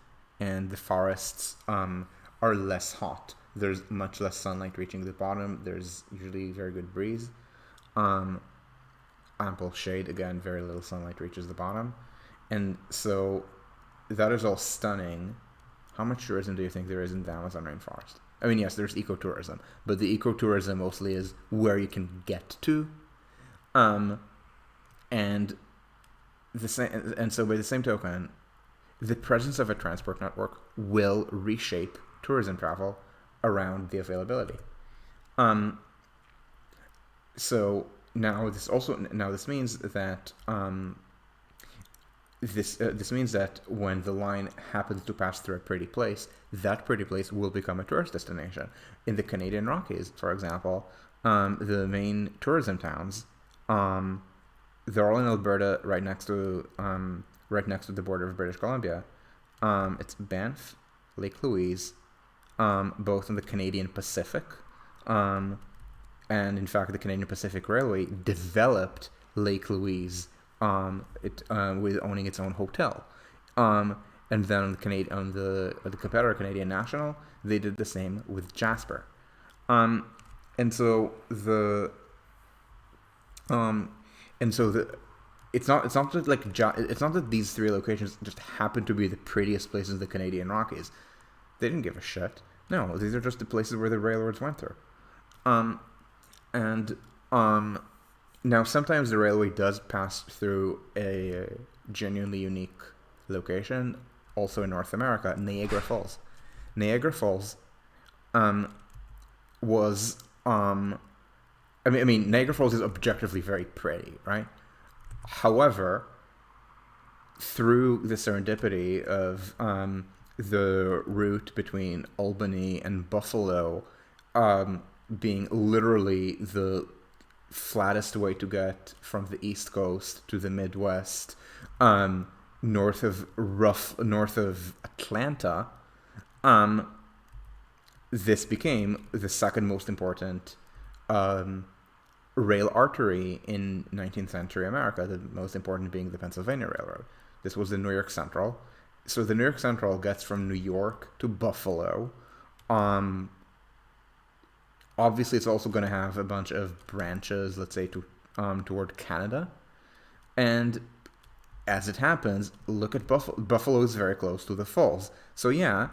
and the forests are less hot. There's much less sunlight reaching the bottom. There's usually very good breeze. Ample shade, again, very little sunlight reaches the bottom. And so that is all stunning. How much tourism do you think there is in the Amazon rainforest? I mean, yes, there's ecotourism, but the ecotourism mostly is where you can get to. And so by the same token, the presence of a transport network will reshape tourism travel around the availability. So now this means that this means that when the line happens to pass through a pretty place, that pretty place will become a tourist destination. In the Canadian Rockies, for example, the main tourism towns, they're all in Alberta, right next to the border of British Columbia. It's Banff, Lake Louise, both in the Canadian Pacific, and in fact, the Canadian Pacific Railway developed Lake Louise, with owning its own hotel, and then on the competitor Canadian National, they did the same with Jasper, and so it's not that these three locations just happen to be the prettiest places in the Canadian Rockies. They didn't give a shit. No, these are just the places where the railroads went through. Now sometimes the railway does pass through a genuinely unique location, also in North America, Niagara Falls. Niagara Falls was Niagara Falls is objectively very pretty, right? However, through the serendipity of the route between Albany and Buffalo being literally the flattest way to get from the East Coast to the Midwest, north of Atlanta, this became the second most important rail artery in 19th century America, the most important being the Pennsylvania Railroad. This was the New York Central. So the New York Central gets from New York to Buffalo. Obviously, it's also going to have a bunch of branches, let's say, toward Canada. And as it happens, look at Buffalo. Buffalo is very close to the falls. So yeah,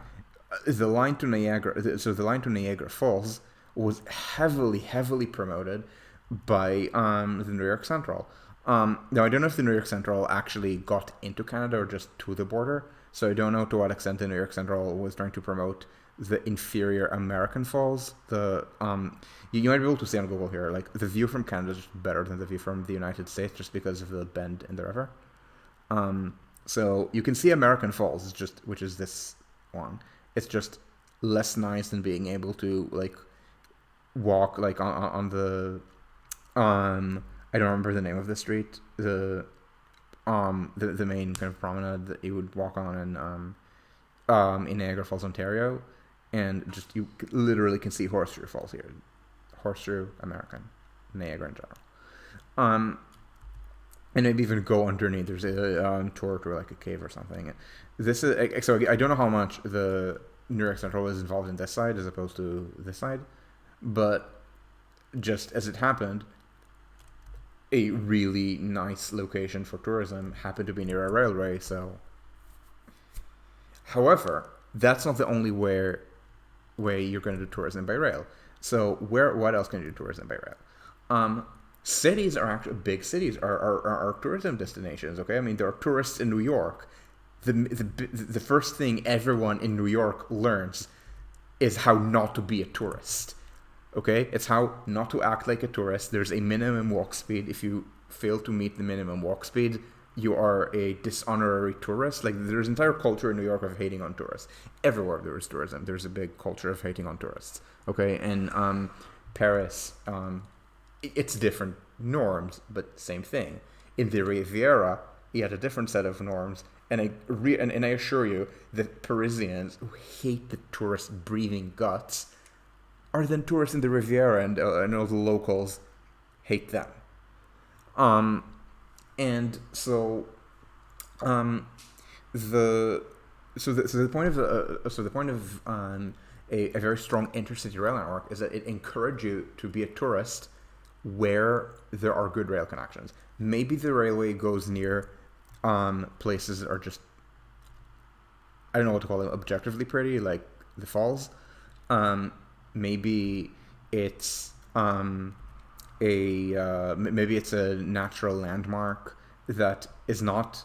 The line to Niagara, so the line to Niagara Falls was heavily promoted by the New York Central. Now I don't know if the New York Central actually got into Canada or just to the border, so I don't know to what extent the New York Central was trying to promote the inferior American Falls. You might be able to see on Google here, like the view from Canada is just better than the view from the United States, just because of the bend in the river. So you can see American Falls, which is this one. It's just less nice than being able to like walk like on the I don't remember the name of the street, the main kind of promenade that you would walk on in Niagara Falls, Ontario, and just you literally can see Horseshoe Falls here, Horseshoe American, Niagara in general. And maybe even go underneath. There's a tour to like a cave or something. This is so I don't know how much the New York Central is involved in this side as opposed to this side, but just as it happened, a really nice location for tourism happened to be near a railway. So, however, that's not the only way you're going to do tourism by rail. So, what else can you do tourism by rail? Cities are actually big cities are tourism destinations. Okay, I mean there are tourists in New York. The first thing everyone in New York learns is how not to be a tourist. Okay, it's how not to act like a tourist. There's a minimum walk speed. If you fail to meet the minimum walk speed, you are a dishonorary tourist. Like there's an entire culture in New York of hating on tourists. Everywhere there is tourism, there's a big culture of hating on tourists. Okay, and Paris, it's different norms, but same thing. In the Riviera, you had a different set of norms, and I assure you that Parisians who hate the tourists' breathing guts are then tourists in the Riviera, and all the locals hate them. And so, the point of a very strong intercity rail network is that it encourages you to be a tourist where there are good rail connections. Maybe the railway goes near places that are just, I don't know what to call them, objectively pretty, like the falls. Maybe it's maybe it's a natural landmark that is not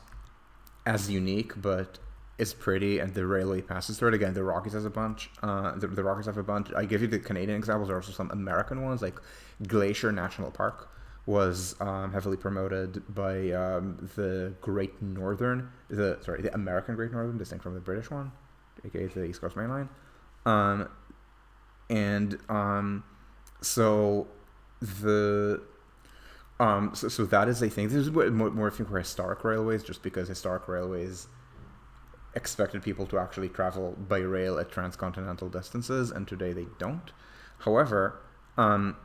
as unique but is pretty, and the railway passes through it. Again, the Rockies has a bunch. The Rockies have a bunch. I give you the Canadian examples. There are also some American ones, like Glacier National Park was heavily promoted by the Great Northern, the American Great Northern, distinct from the British one, aka the East Coast Main Line. So that is a thing. This is more thing for historic railways, just because historic railways expected people to actually travel by rail at transcontinental distances, and today they don't. However, and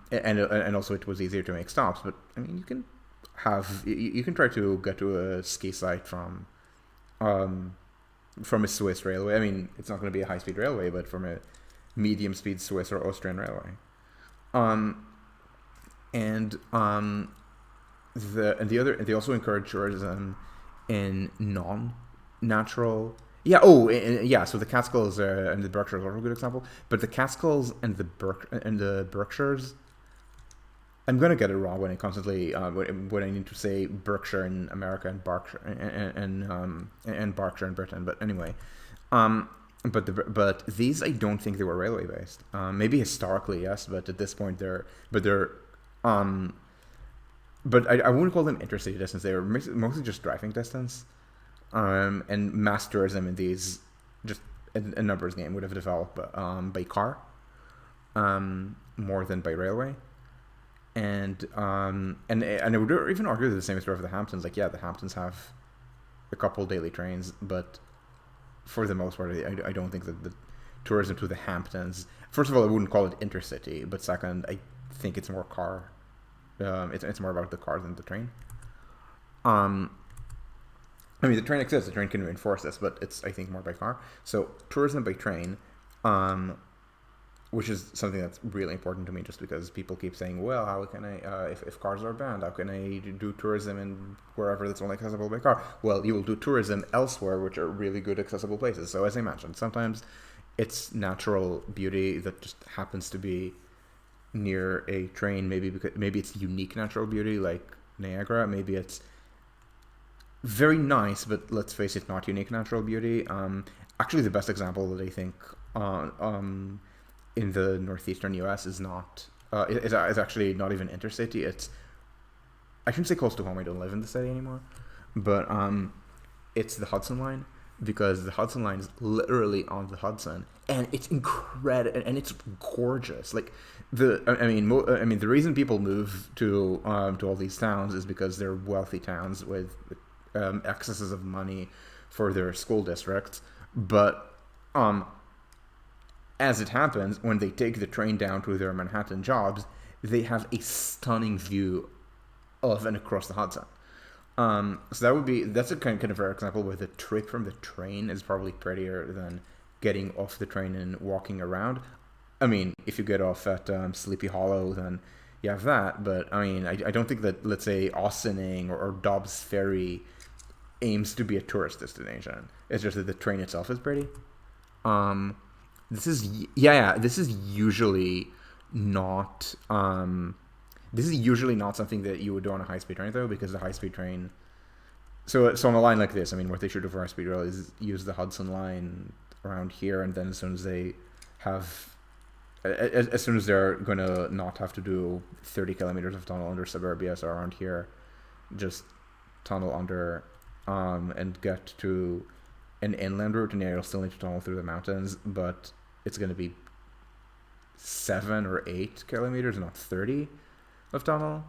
also it was easier to make stops. But I mean, you can try to get to a ski site from a Swiss railway. I mean, it's not going to be a high-speed railway, but from a medium-speed Swiss or Austrian railway. They also encourage tourism in non-natural. Yeah. So the Catskills and the Berkshires are a good example. But the Catskills and the Berkshires, I'm gonna get it wrong when I constantly when I need to say Berkshire in America and Berkshire and Berkshire in Britain. But anyway, but these, I don't think they were railway based. Maybe historically, yes, but at this point they're but I wouldn't call them intercity distance. They were mostly just driving distance. And mass tourism in these, just a numbers game, would have developed by car more than by railway. And I would even argue that the same is true for the Hamptons. Like, yeah, the Hamptons have a couple daily trains, but for the most part, I don't think that the tourism to the Hamptons, first of all, I wouldn't call it intercity, but second, I think it's more car. It's more about the car than the train. I mean, the train exists. The train can reinforce this, but it's, I think, more by car. So tourism by train, which is something that's really important to me, just because people keep saying, well, how can I, if cars are banned, how can I do tourism in wherever that's only accessible by car? Well, you will do tourism elsewhere, which are really good accessible places. So as I mentioned, sometimes its natural beauty that just happens to be near a train. Maybe it's unique natural beauty like Niagara. Maybe it's very nice, but let's face it, not unique natural beauty. Actually, the best example that I think in the northeastern U.S. is not is actually not even intercity. It's I shouldn't say close to home. I don't live in the city anymore, but it's the Hudson Line, because the Hudson Line is literally on the Hudson, and it's incredible and it's gorgeous. Like I mean, the reason people move to all these towns is because they're wealthy towns with excesses of money for their school districts. But as it happens, when they take the train down to their Manhattan jobs, they have a stunning view of and across the Hudson. So that's a kind of rare example where the trip from the train is probably prettier than getting off the train and walking around. I mean, if you get off at Sleepy Hollow, then you have that. But I mean, I don't think that, let's say, Austining or Dobbs Ferry aims to be a tourist destination. It's just that the train itself is pretty. This is This is usually not. This is usually not something that you would do on a high-speed train, though, because the high-speed train. So on a line like this, I mean, what they should do for high-speed rail is use the Hudson Line around here, and then as soon as they have, as soon as they're going to not have to do 30 kilometers of tunnel under suburbia, so around here, just tunnel under, and get to an inland route, and yeah, you'll still need to tunnel through the mountains, but it's going to be 7 or 8 kilometers, not 30 of tunnel.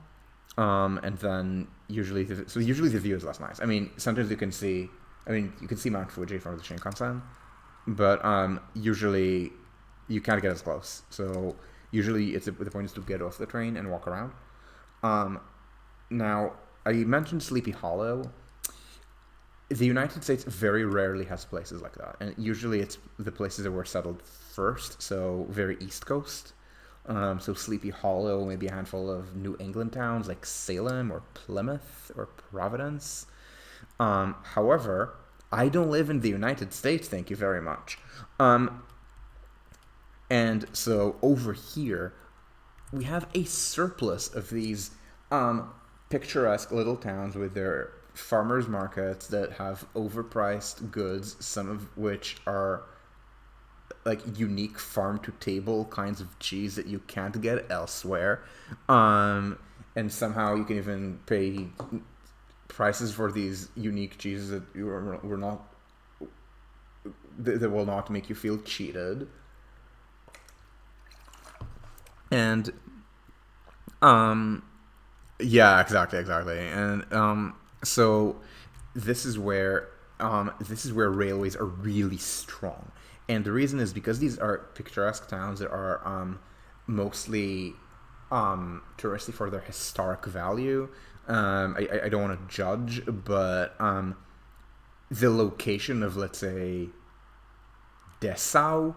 And then usually the view is less nice. I mean, sometimes you can see Mount Fuji from the Shinkansen, but usually you can't get as close. So usually the point is to get off the train and walk around. Now, I mentioned Sleepy Hollow. The United States very rarely has places like that, and usually it's the places that were settled first, so very East Coast. So Sleepy Hollow, maybe a handful of New England towns like Salem or Plymouth or Providence. However, I don't live in the United States, thank you very much. And so over here, we have a surplus of these picturesque little towns with their farmers markets that have overpriced goods, some of which are like unique farm to table kinds of cheese that you can't get elsewhere. And somehow you can even pay prices for these unique cheeses that that will not make you feel cheated. And yeah, exactly. And so this is where railways are really strong. And the reason is because these are picturesque towns that are mostly touristy for their historic value. I don't want to judge, but the location of, let's say, Dessau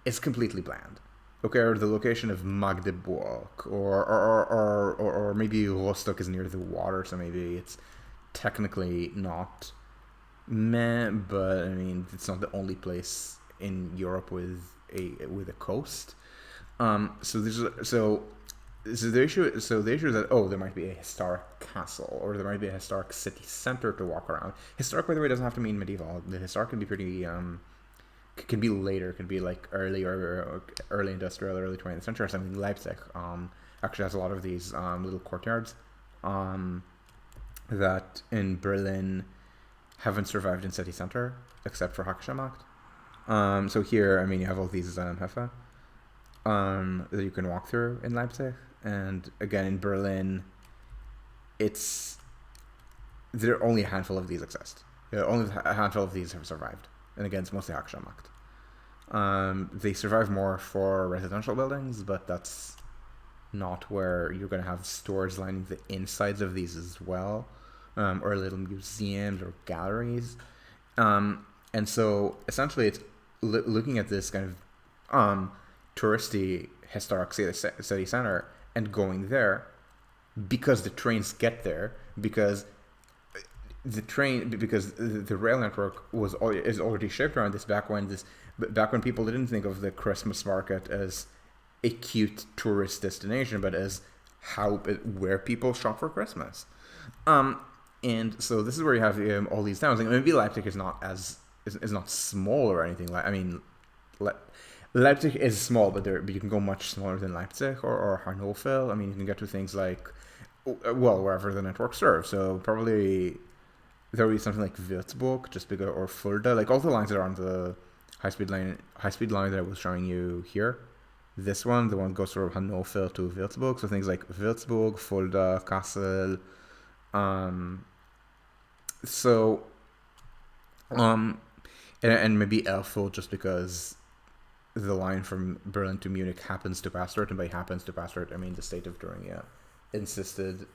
is completely bland. Okay, or the location of Magdeburg, or maybe Rostock is near the water, so maybe it's technically not meh, but I mean it's not the only place in Europe with a coast. So the issue is that there might be a historic castle, or there might be a historic city center to walk around. Historic, by the way, doesn't have to mean medieval. The historic can be pretty can be later, can be like early industrial, early 20th century or something. Leipzig actually has a lot of these little courtyards that in Berlin haven't survived in city center except for Hackschamacht. So here, I mean, you have all these Hefe that you can walk through in Leipzig, and again in Berlin, there are only a handful of these exist. Only a handful of these have survived, and again, it's mostly Hackschamacht. They survive more for residential buildings, but that's not where you're going to have stores lining the insides of these as well, or little museums or galleries. And so essentially it's looking at this kind of touristy historic city center and going there because the trains get there, because the train, because the rail network is already shaped around this back when people didn't think of the Christmas market as a cute tourist destination, but as where people shop for Christmas. Um, and so this is where you have all these towns. Like, maybe Leipzig is not small or anything. Like, I mean, Le- Leipzig is small, but you can go much smaller than Leipzig or Hannover. I mean, you can get to things like, well, wherever the network serves. So probably there will be something like Würzburg, just because, or Fulda, like all the lines that are on the high speed line that I was showing you here. This one, the one goes from Hannover to Würzburg. So things like Würzburg, Fulda, Kassel. Um, so um, and maybe Erfurt, just because the line from Berlin to Munich happens to pass through it, and by happens to pass through it, I mean the state of Thuringia insisted,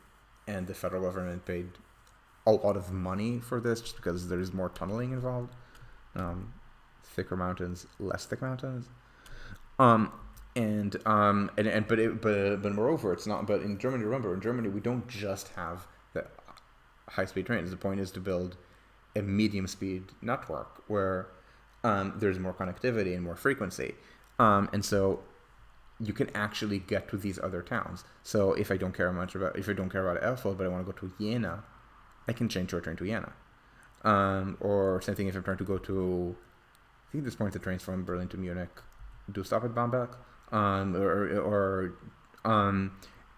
and the federal government paid a lot of money for this, just because there's more tunneling involved. Um, Thicker mountains, less thick mountains. Um, but moreover, it's not. But in Germany, remember, in Germany, we don't just have the high speed trains. The point is to build a medium speed network where there's more connectivity and more frequency, and so you can actually get to these other towns. So if I don't care about Erfurt, but I want to go to Jena, I can change your train to Jena. Or same thing if I'm trying to go to, I think at this point the trains from Berlin to Munich do stop at Bamberg, or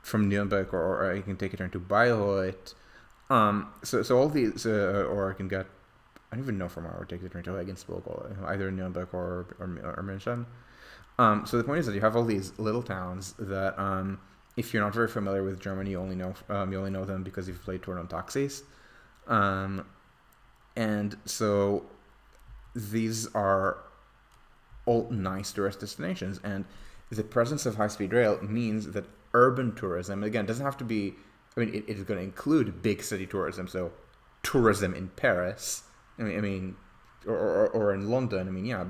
from Nuremberg, or I can take a train to Bayreuth. So all these, or I can get, I don't even know from where I would take the train to Regensburg, or either Nuremberg or München. So the point is that you have all these little towns that, if you're not very familiar with Germany, you only know them because you've played Tour on Taxis. And so these are all nice tourist destinations, and the presence of high-speed rail means that urban tourism, again, doesn't have to be, I mean, it is going to include big city tourism, so tourism in Paris, or in London, I mean, yeah,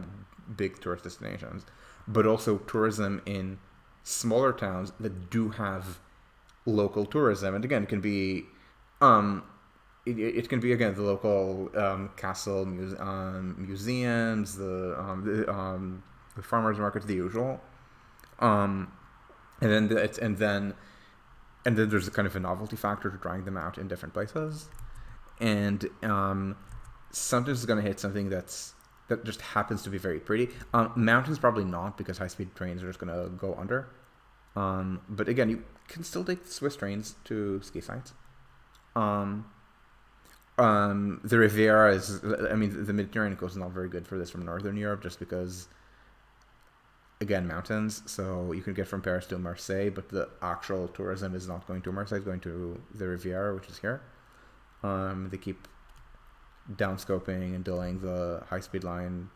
big tourist destinations, but also tourism in smaller towns that do have local tourism, and again, it can be, it can be, again, the local castle, museums, the farmers markets, the usual, um, and then there's a kind of a novelty factor to trying them out in different places, and sometimes it's going to hit something that just happens to be very pretty. Mountains probably not, because high speed trains are just going to go under. But again, you can still take Swiss trains to ski sites. Um, the Riviera is, I mean, the Mediterranean coast is not very good for this from Northern Europe, just because, again, mountains. So you can get from Paris to Marseille, but the actual tourism is not going to Marseille, it's going to the Riviera, which is here. They keep downscoping and delaying the high speed line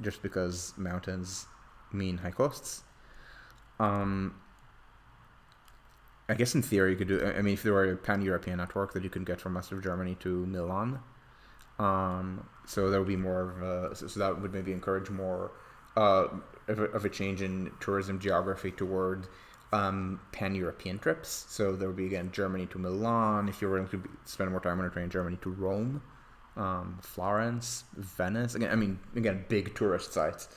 just because mountains mean high costs. I guess in theory you could do, I mean, if there were a pan-European network that you can get from most of Germany to Milan, so there would be more of a, so that would maybe encourage more of a change in tourism geography toward pan-European trips. So there would be, again, Germany to Milan, if you're willing to spend more time on a train, Germany to Rome, Florence, Venice. Again, big tourist sites.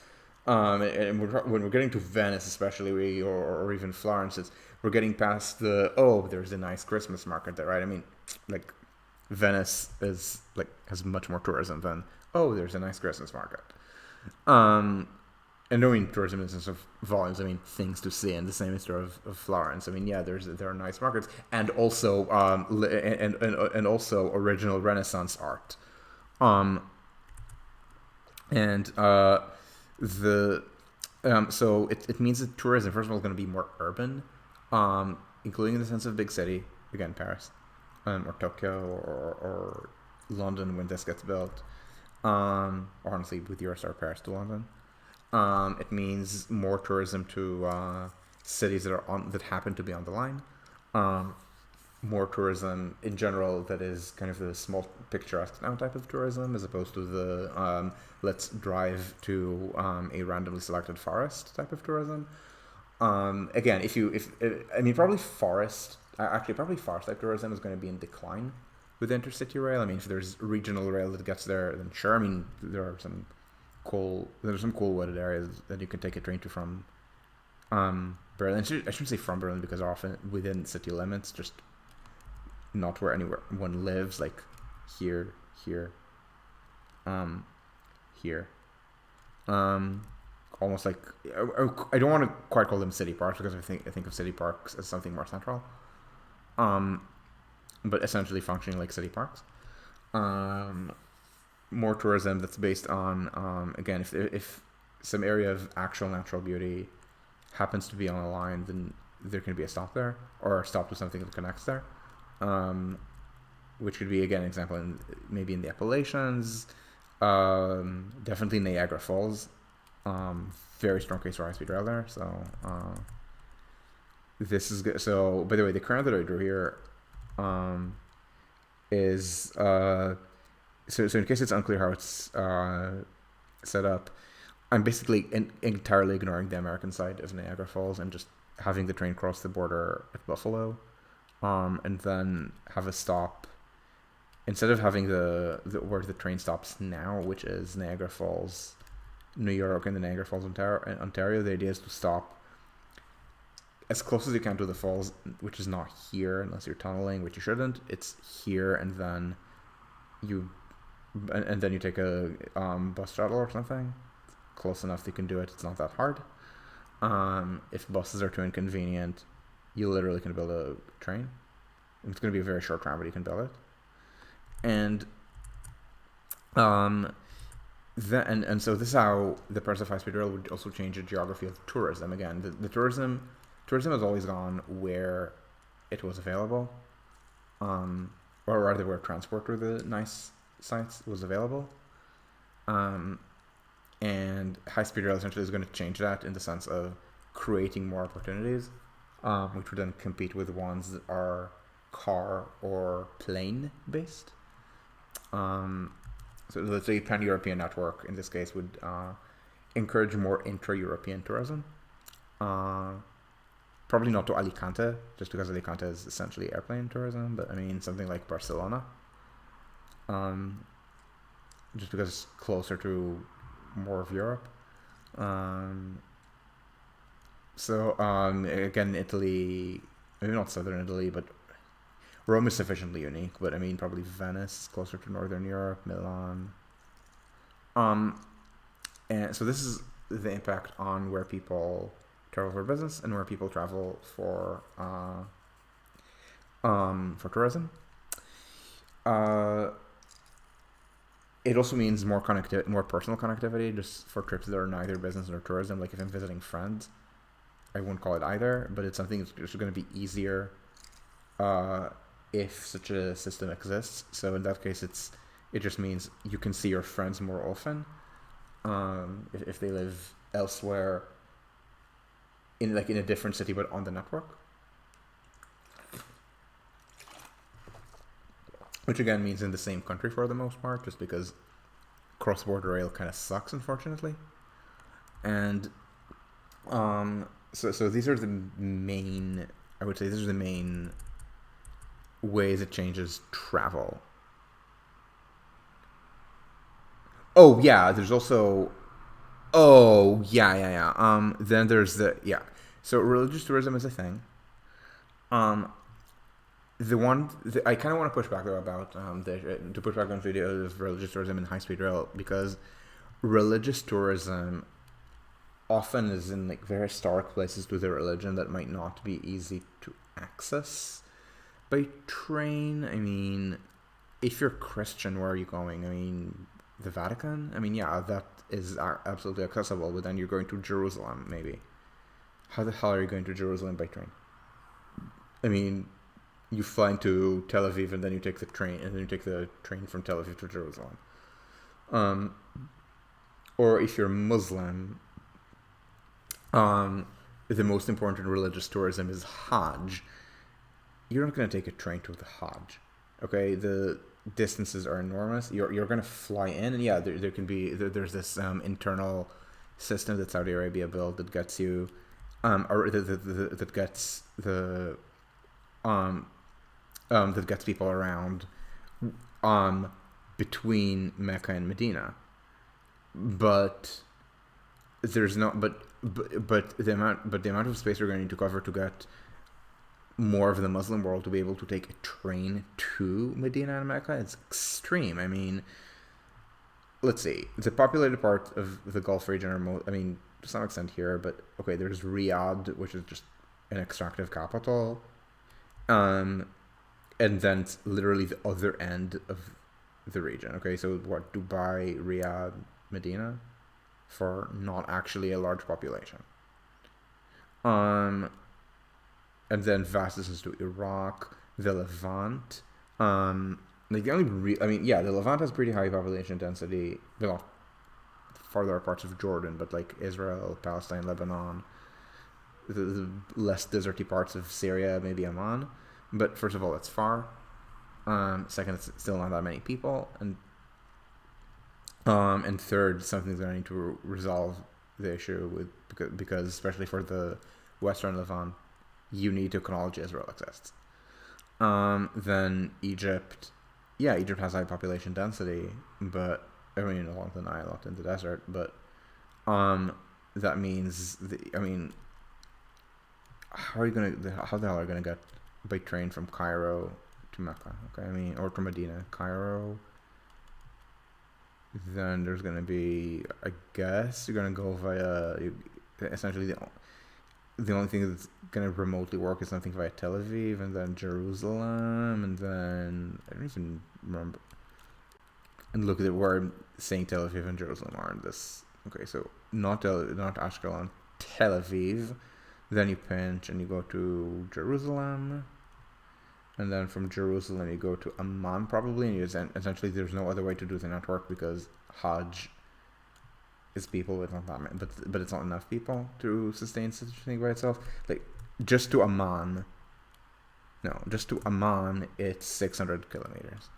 And when we're getting to Venice, especially, or even Florence, we're getting past there's a nice Christmas market there, right? I mean, like, Venice has much more tourism than, there's a nice Christmas market. And I mean tourism in the sense of volumes, I mean things to see, and the same is true of Florence. I mean, yeah, there are nice markets, and also and also original Renaissance art. Um, and the So it means that tourism, first of all, is going to be more urban, including in the sense of big city, again, Paris, or Tokyo, or London when this gets built, or honestly with Eurostar Paris to London. It means more tourism to cities that happen to be on the line. More tourism in general that is kind of the small picturesque town type of tourism, as opposed to the let's drive to a randomly selected forest type of tourism. Again, probably forest type tourism is going to be in decline, with Intercity rail. I mean, if there's regional rail that gets there, then sure. I mean, there's some cool wooded areas that you can take a train to from Berlin. I shouldn't say from Berlin because often within city limits, just not where anyone lives, like here, here, here. Almost like I don't want to quite call them city parks because I think of city parks as something more central. But essentially functioning like city parks. More tourism that's based on again, if some area of actual natural beauty happens to be on a line, then there can be a stop there or a stop to something that connects there. Which could be again an example maybe in the Appalachians, definitely Niagara Falls. Very strong case for high speed rail there. So this is good. So by the way, the current that I drew here is so in case it's unclear how it's set up, I'm basically entirely ignoring the American side of Niagara Falls and just having the train cross the border at Buffalo, and then have a stop. Instead of having the where the train stops now, which is Niagara Falls, New York, and the Niagara Falls, Ontario, the idea is to stop as close as you can to the falls, which is not here unless you're tunneling, which you shouldn't. It's here, and then you take a bus shuttle or something. Close enough that you can do it. It's not that hard. If buses are too inconvenient, you literally can build a train. It's going to be a very short tram, but you can build it. And so this is how the price of high-speed rail would also change the geography of tourism. Again, the tourism has always gone where it was available, or rather where transport to the nice sites was available. And high-speed rail essentially is going to change that in the sense of creating more opportunities, which would then compete with ones that are car or plane based. So let's say pan-European network in this case would encourage more intra-European tourism. Probably not to Alicante, just because Alicante is essentially airplane tourism, but I mean something like Barcelona, just because it's closer to more of Europe. Again, Italy, maybe not southern Italy, but Rome is sufficiently unique, but I mean probably Venice, closer to northern Europe, Milan. And so this is the impact on where people travel for business and where people travel for tourism. It also means more personal connectivity, just for trips that are neither business nor tourism. Like if I'm visiting friends, I won't call it either, but it's something that's just going to be easier if such a system exists. So in that case, it just means you can see your friends more often if they live elsewhere in a different city but on the network. Which again means in the same country for the most part, just because cross-border rail kind of sucks, unfortunately. And so these are the main, I would say these are the main ways it changes travel. Oh yeah, there's also, then there's so religious tourism is a thing. I kind of want to push back though about to push back on videos of religious tourism and high-speed rail, because religious tourism often is in like very historic places with a religion that might not be easy to access by train. I mean, if you're Christian, where are you going? I mean, the Vatican? I mean, yeah, that is absolutely accessible, but then you're going to Jerusalem, maybe. How the hell are you going to Jerusalem by train? I mean, you fly into Tel Aviv and then you take the train, from Tel Aviv to Jerusalem. Or if you're Muslim, the most important religious tourism is Hajj. You're not going to take a train to the Hajj. Okay, the distances are enormous. You're going to fly in, and yeah, there's this internal system that Saudi Arabia built that gets you, that gets people around um, between Mecca and Medina, but there's no but the amount of space we're going to need to cover to get more of the Muslim world to be able to take a train to Medina and Mecca is extreme. I mean, let's see, the populated part of the Gulf region are to some extent here, but okay, there's Riyadh, which is just an extractive capital, and then it's literally the other end of the region. Okay, so what, Dubai, Riyadh, Medina, for not actually a large population. Um, and then vast distance to Iraq, the Levant. Like the only, the Levant has pretty high population density. Well, farther parts of Jordan, but like Israel, Palestine, Lebanon, the less deserty parts of Syria, maybe Oman. But first of all, it's far. Second, it's still not that many people, and third, something's going to need to resolve the issue with because especially for the Western Levant, you need to acknowledge Israel exists. Then Egypt, yeah, Egypt has high population density, but along the Nile, not in the desert. But that means how the hell are you gonna get by train from Cairo to Mecca? Okay, or to Medina, Cairo. Then there's gonna be, I guess, you're gonna go via essentially the only thing that's gonna remotely work is something via Tel Aviv, and then Jerusalem, and then I don't even remember. And look at where I'm saying Tel Aviv and Jerusalem are in this. Okay, so not Ashkelon, Tel Aviv. Then you pinch and you go to Jerusalem, and then from Jerusalem you go to Amman probably, and essentially there's no other way to do the network because Hajj is people with not that many, but it's not enough people to sustain such a thing by itself. Like just to Amman, it's 600 kilometers.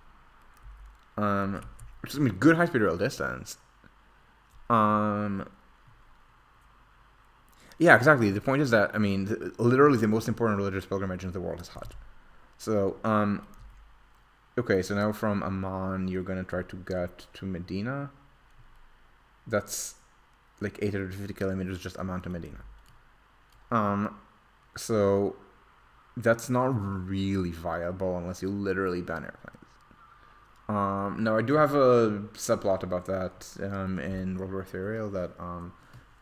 Which is good high speed rail distance. Yeah, exactly. The point is that literally the most important religious pilgrimage in the world is Hajj. So okay, so now from Amman you're gonna try to get to Medina. That's like 850 kilometers, just Amman to Medina. So that's not really viable unless you literally ban airplanes. Now I do have a subplot about that in World War Serial that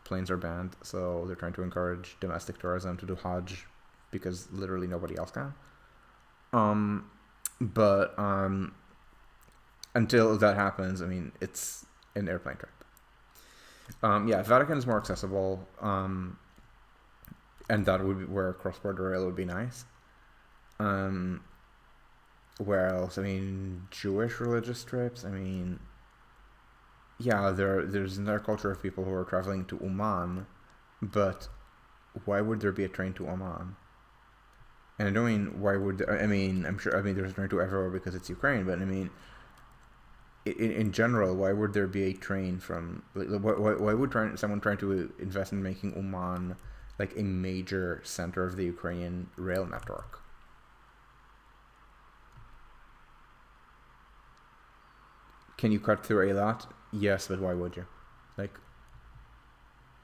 planes are banned, so they're trying to encourage domestic tourism to do Hajj because literally nobody else can. But until that happens, it's an airplane trip. Vatican is more accessible, and that would be where cross-border rail would be nice. Where else? Jewish religious trips. There's another culture of people who are traveling to Oman, but why would there be a train to Oman? And I don't mean why would I'm sure there's a train to everywhere because it's Ukraine, but in general, why would there be a train from why would someone trying to invest in making Oman like a major center of the Ukrainian rail network? Can you cut through Eilat? Yes, but why would you?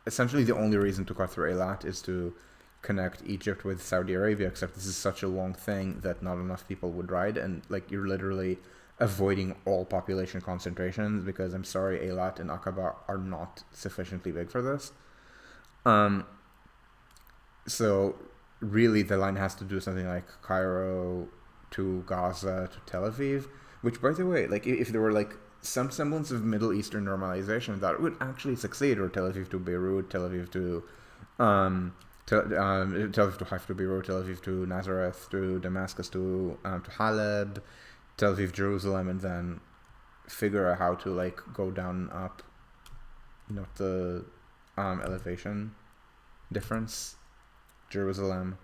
Essentially the only reason to cut through Eilat is to connect Egypt with Saudi Arabia, except this is such a long thing that not enough people would ride, and you're literally avoiding all population concentrations because I'm sorry, Eilat and Aqaba are not sufficiently big for this. So really the line has to do something like Cairo to Gaza to Tel Aviv, which by the way, if there were some semblance of Middle Eastern normalization, that would actually succeed, or Tel Aviv to Beirut, Tel Aviv to Tel Aviv to Haifa to Beirut, Tel Aviv to Nazareth, to Damascus to Haleb, Tel Aviv, Jerusalem, and then figure out how to go down up, the elevation difference. Jerusalem,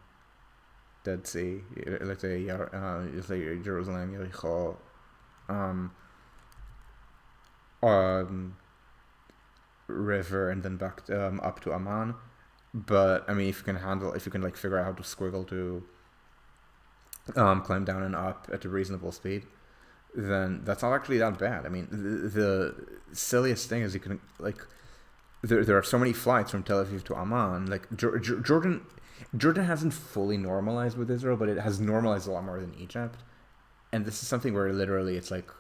Dead Sea, let's say Jerusalem, Yericho, river, and then back up to Amman. But if you can figure out how to squiggle to climb down and up at a reasonable speed, then that's not actually that bad. I mean, the silliest thing is you can like there are so many flights from Tel Aviv to Amman. Like Jordan hasn't fully normalized with Israel, but it has normalized a lot more than Egypt. And this is something where literally it's like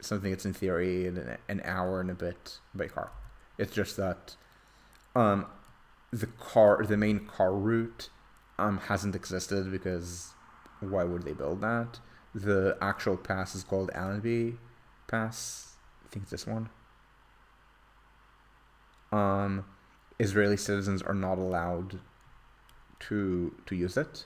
something that's in theory in an hour and a bit by car. It's just that um, the main car route hasn't existed because why would they build that? The actual pass is called Allenby Pass. I think it's this one. Um, Israeli citizens are not allowed to use it.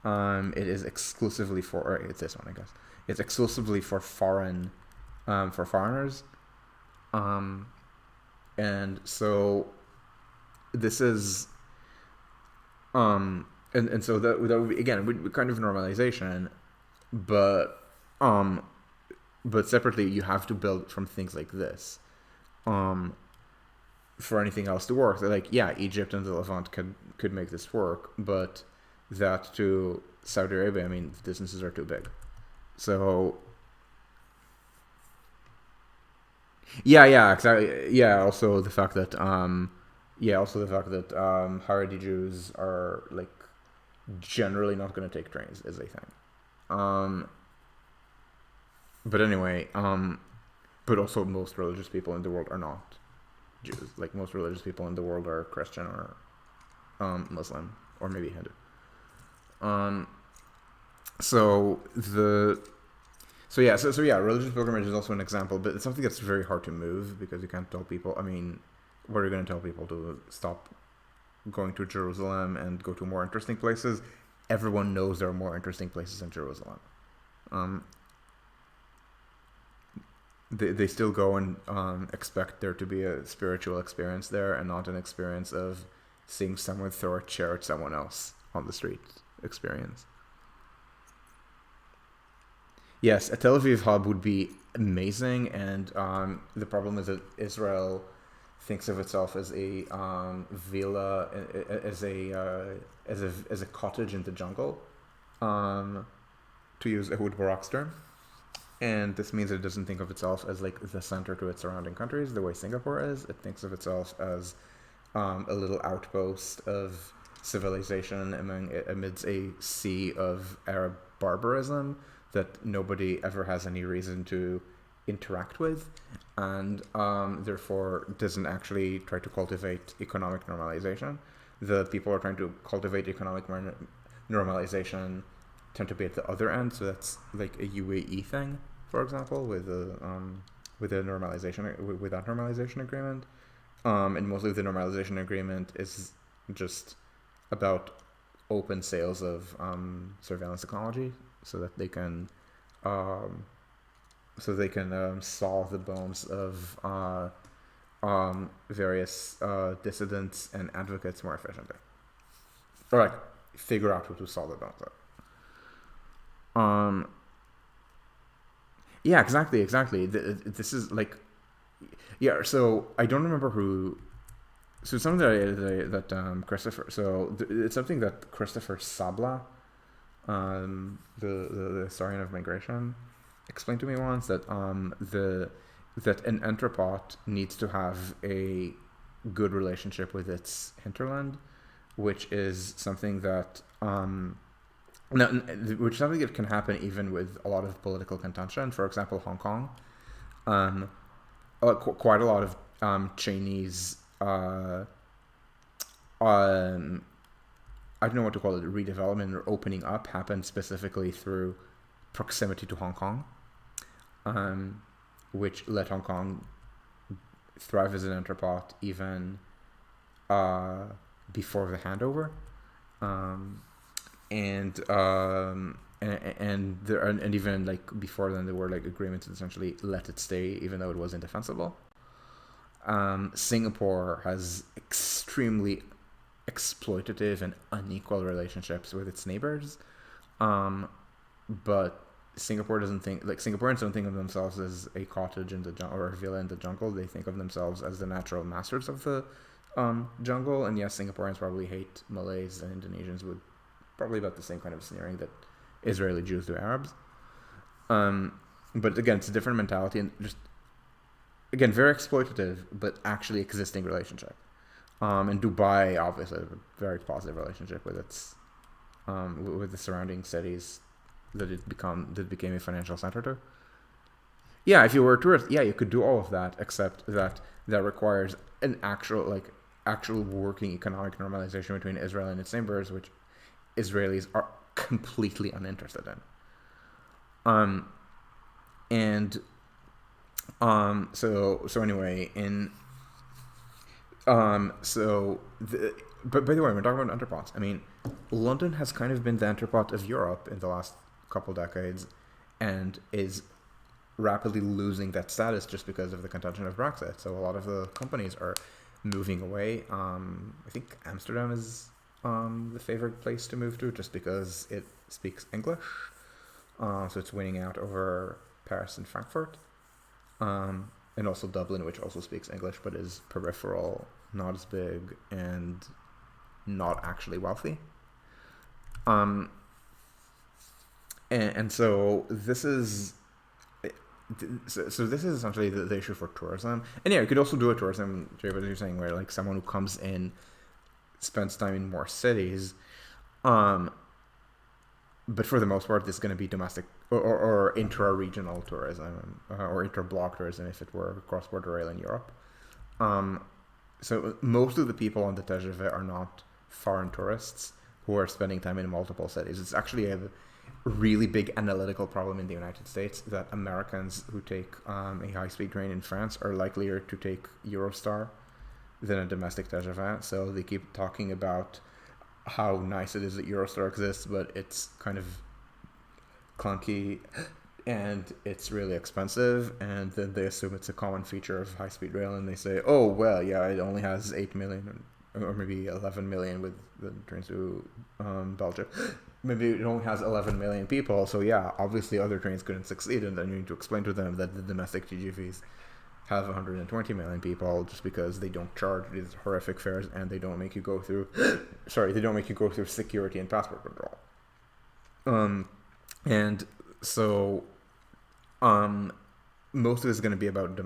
It is exclusively for, or it's this one, I guess. It's exclusively for for foreigners. Um, and so this is, and so that would be, again, would be kind of normalization, but, um, but separately, you have to build from things like this. Um, for anything else to work. They're like, yeah, Egypt and the Levant could make this work, but that to Saudi Arabia, I mean, the distances are too big. So yeah, exactly. Also the fact that Haredi Jews are like generally not going to take trains is a thing. Um, but anyway, but also most religious people in the world are not Jews. Like most religious people in the world are Christian or Muslim or maybe Hindu. Um, so the so yeah, religious pilgrimage is also an example, but it's something that's very hard to move because you can't tell people. I mean, what are you going to tell people to stop going to Jerusalem and go to more interesting places? Everyone knows there are more interesting places in Jerusalem. Um, they still go and expect there to be a spiritual experience there and not an experience of seeing someone throw a chair at someone else on the street experience. Yes, a Tel Aviv hub would be amazing, and the problem is that Israel thinks of itself as a villa, as a cottage in the jungle, um, to use Ehud Barak's term. And this means it doesn't think of itself as like the center to its surrounding countries the way Singapore is. It thinks of itself as a little outpost of civilization amidst a sea of Arab barbarism that nobody ever has any reason to interact with, and therefore doesn't actually try to cultivate economic normalization. The people who are trying to cultivate economic normalization tend to be at the other end, so that's like a UAE thing, for example, with a normalization with that normalization agreement. And mostly the normalization agreement is just about open sales of surveillance technology, so that they can um, solve the bones of various dissidents and advocates more efficiently, or like figure out who to solve the bones of. Um, yeah, exactly. This is like, yeah. So I don't remember who. So something that Christopher. So it's something that Christopher Sabla, the historian of migration, explained to me once that that an entrepot needs to have a good relationship with its hinterland, which is something that no, which is something that can happen even with a lot of political contention. For example, Hong Kong, um, quite a lot of Chinese um, I don't know what to call it, redevelopment or opening up happened specifically through proximity to Hong Kong, um, which let Hong Kong thrive as an entrepot even uh, before the handover. Um, and even like before then there were like agreements to essentially let it stay even though it was indefensible. Singapore has extremely exploitative and unequal relationships with its neighbors, um, but Singaporeans don't think of themselves as a cottage in the jungle or a villa in the jungle. They think of themselves as the natural masters of the jungle. And yes, Singaporeans probably hate Malays and Indonesians with probably about the same kind of sneering that Israeli Jews do Arabs. Um, but again, it's a different mentality and just again very exploitative, but actually existing relationship. And Dubai obviously has a very positive relationship with its with the surrounding cities that became a financial center to. Yeah, if you were a tourist, yeah, you could do all of that, except that that requires an actual working economic normalization between Israel and its neighbors, which Israelis are completely uninterested in. Um, and so anyway, in so the, but by the way, we're talking about entrepots. I mean, London has kind of been the entrepot of Europe in the last couple decades, and is rapidly losing that status just because of the contention of Brexit. So a lot of the companies are moving away. I think Amsterdam is the favorite place to move to just because it speaks English. So it's winning out over Paris and Frankfurt. And also Dublin, which also speaks English but is peripheral, not as big, and not actually wealthy. And so this is so this is essentially the issue for tourism. And yeah, you could also do a tourism, Jay, what you're saying, where like someone who comes in spends time in more cities. But for the most part, this is going to be domestic or intra-regional tourism or inter-block tourism if it were cross-border rail in Europe. So most of the people on the TGV are not foreign tourists who are spending time in multiple cities. It's actually a really big analytical problem in the United States that Americans who take a high-speed train in France are likelier to take Eurostar than a domestic TGV. So they keep talking about how nice it is that Eurostar exists, but it's kind of clunky and it's really expensive, and then they assume it's a common feature of high-speed rail, and they say, oh, well, yeah, it only has 8 million or maybe 11 million with the trains to Belgium. Maybe it only has 11 million people, so yeah, obviously other trains couldn't succeed, and then you need to explain to them that the domestic TGVs have 120 million people just because they don't charge these horrific fares and they don't make you go through they don't make you go through security and passport control. And so most of it is going to be about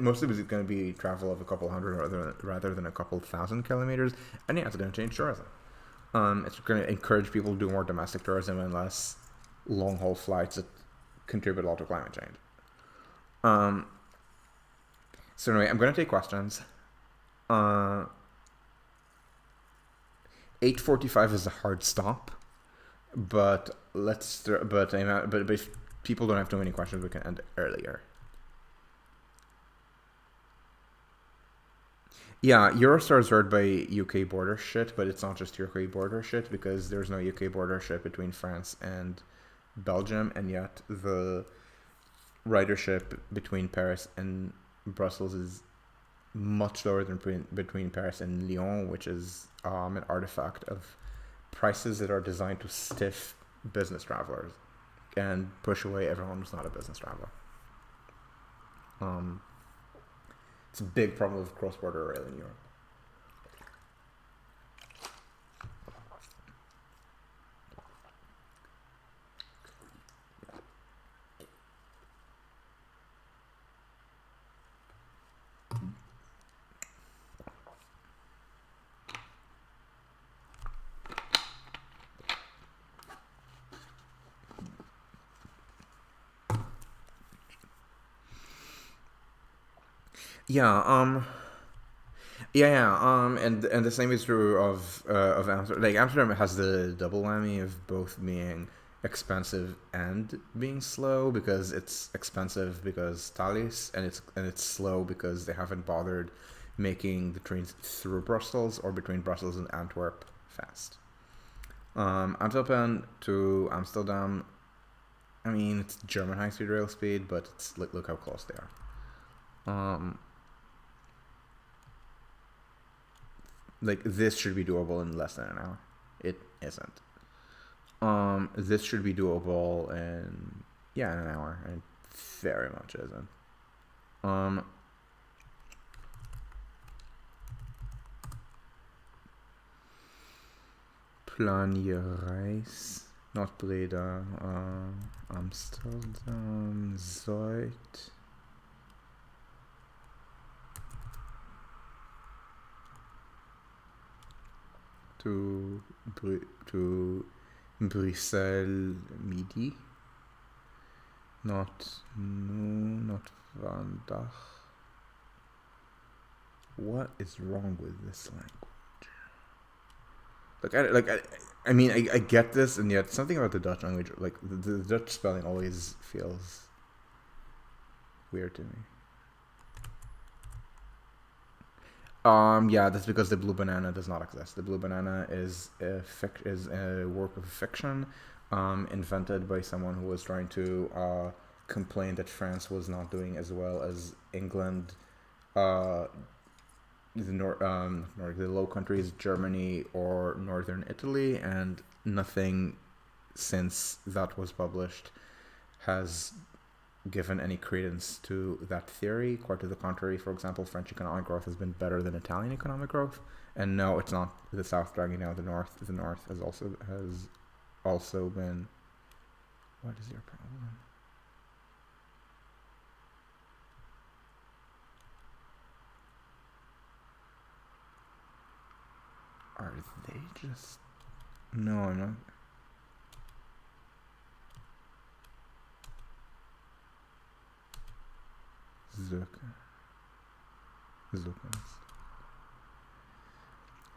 most of it is going to be travel of a couple hundred rather than a couple thousand kilometers, and yeah, it's going to change tourism. It's going to encourage people to do more domestic tourism and less long haul flights that contribute a lot to climate change. So anyway, I'm going to take questions. 8:45 is a hard stop, but but if people don't have too many questions, we can end earlier. Yeah, Eurostar is run by UK border shit, but it's not just UK border shit because there's no UK border shit between France and Belgium, and yet the ridership between Paris and Brussels is much lower than between Paris and Lyon, which is an artifact of prices that are designed to stiff business travelers and push away everyone who's not a business traveler. It's a big problem with cross-border rail in Europe. Yeah, and the same is true of Amsterdam. Like Amsterdam has the double whammy of both being expensive and being slow because it's expensive because Thalys, and it's slow because they haven't bothered making the trains through Brussels or between Brussels and Antwerp fast. Antwerpen to Amsterdam, I mean, it's German high-speed rail speed, but it's look how close they are. Like this should be doable in less than an hour. It isn't. This should be doable in in an hour, and it very much isn't. Plan je reis. not Breda, Amsterdam, Zuid. To to Bruxelles Midi. Not Vandaag. What is wrong with this language? I mean, I get this, and yet something about the Dutch language, like the Dutch spelling, always feels weird to me. Yeah, that's because the blue banana does not exist. The blue banana is a work of fiction, invented by someone who was trying to complain that France was not doing as well as England, uh, the Low Countries, Germany, or Northern Italy, and nothing since that was published has given any credence to that theory. Quite to the contrary, for example, French economic growth has been better than Italian economic growth, and no, it's not the South dragging down the North. The North has also been. What is your problem? Are they just? No, I'm not. Zuckers.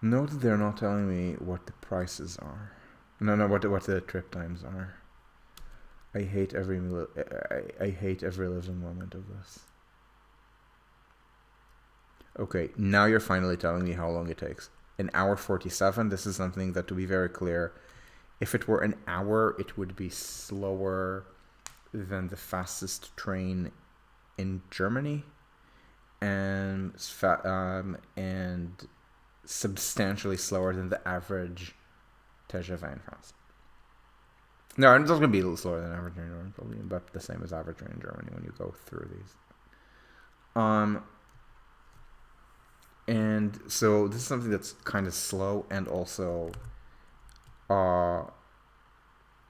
Note that they're not telling me what the prices are. No, what the trip times are. I hate I hate every living moment of this. Okay, now you're finally telling me how long it takes. An hour 47. This is something that, to be very clear, if it were an hour, it would be slower than the fastest train in Germany, and substantially slower than the average TGV in France. No, it's not going to be a little slower than average train in Germany, probably about the same as average train in Germany when you go through these. And so this is something that's kind of slow, and also,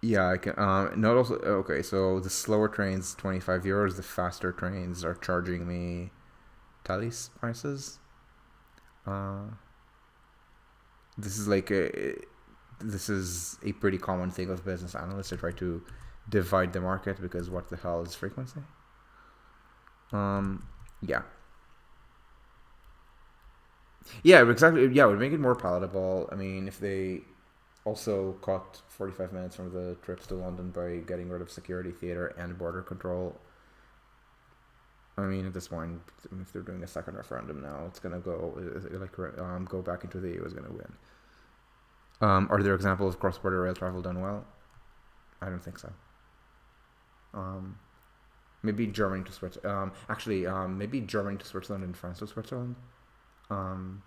yeah, I can. Not also okay. So the slower trains, 25 euros. The faster trains are charging me Thalys prices. Uh, this is like a this is a pretty common thing of business analysts to try to divide the market, because what the hell is frequency? Yeah. Yeah, exactly. Yeah, it would make it more palatable. I mean, if they also cut 45 minutes from the trips to London by getting rid of security theater and border control. I mean, at this point, if they're doing a second referendum now, it's gonna go back into the EU is gonna win. Are there examples of cross-border rail travel done well? I don't think so. Um, Maybe Germany to Switzerland. Maybe Germany to Switzerland and France to Switzerland. Um,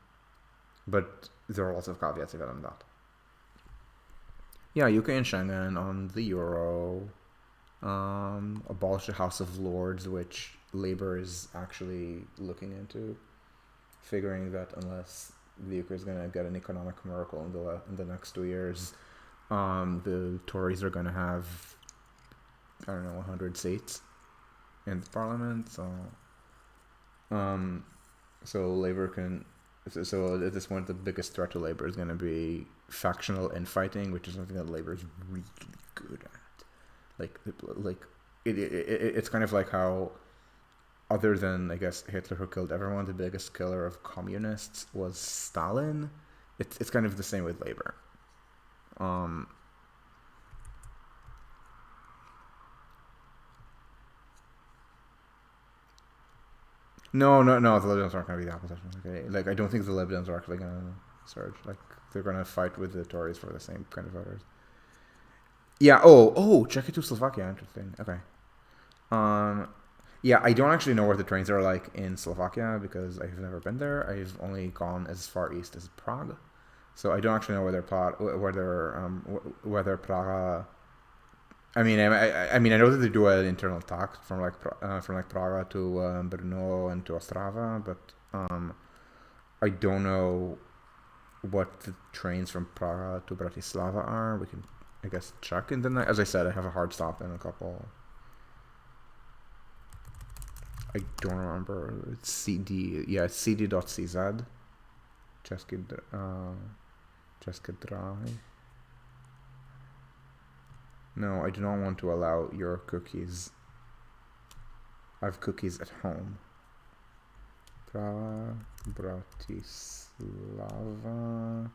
but there are lots of caveats even on that. Yeah, UK and Schengen on the euro. Abolish the House of Lords, which Labour is actually looking into, figuring that unless the UK is going to get an economic miracle in the next 2 years, the Tories are going to have, I don't know, 100 seats in the Parliament. So Labour can. So at this point, the biggest threat to Labour is going to be factional infighting, which is something that Labour is really good at. It's kind of like how, other than, I guess, Hitler, who killed everyone, the biggest killer of communists was Stalin. It's kind of the same with Labour. No. The Lib Dems aren't going to be the opposition. Okay, I don't think the Lib Dems are actually going to surge. They're going to fight with the Tories for the same kind of voters. Yeah. Czechia to Slovakia. Interesting. Okay. Yeah, I don't actually know where the trains are like in Slovakia, because I've never been there. I've only gone as far east as Prague, so I don't actually know whether Prague. I mean, I know that they do an internal tax from Prague to Brno and to Ostrava, but I don't know what the trains from Prague to Bratislava are. I guess check in the night. As I said, I have a hard stop in a couple. I don't remember. It's CD. Yeah, it's cd.cz. České dráhy. No, I do not want to allow your cookies. I have cookies at home. Bratislava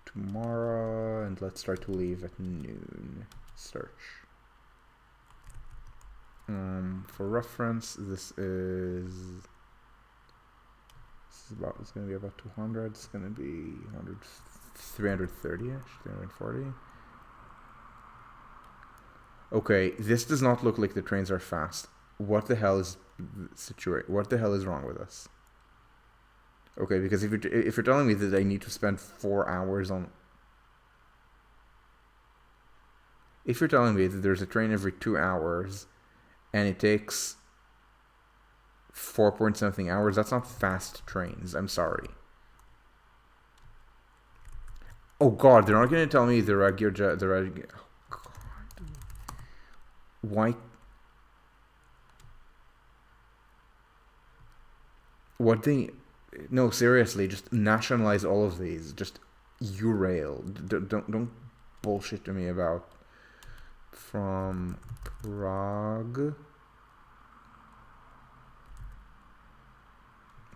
tomorrow, and let's try to leave at noon. Search. For reference, it's gonna be about 200. It's gonna be 330ish, 340. Okay, this does not look like the trains are fast. What the hell is What the hell is wrong with us? Okay, because if you're telling me that I need to spend 4 hours on, if you're telling me that there's a train every 2 hours, and it takes 4 point something hours, that's not fast trains. I'm sorry. Oh God, they're not going to tell me the regular jet. Oh God. Why? What they? No, seriously, just nationalize all of these. Just Eurail. Don't bullshit to me about from Prague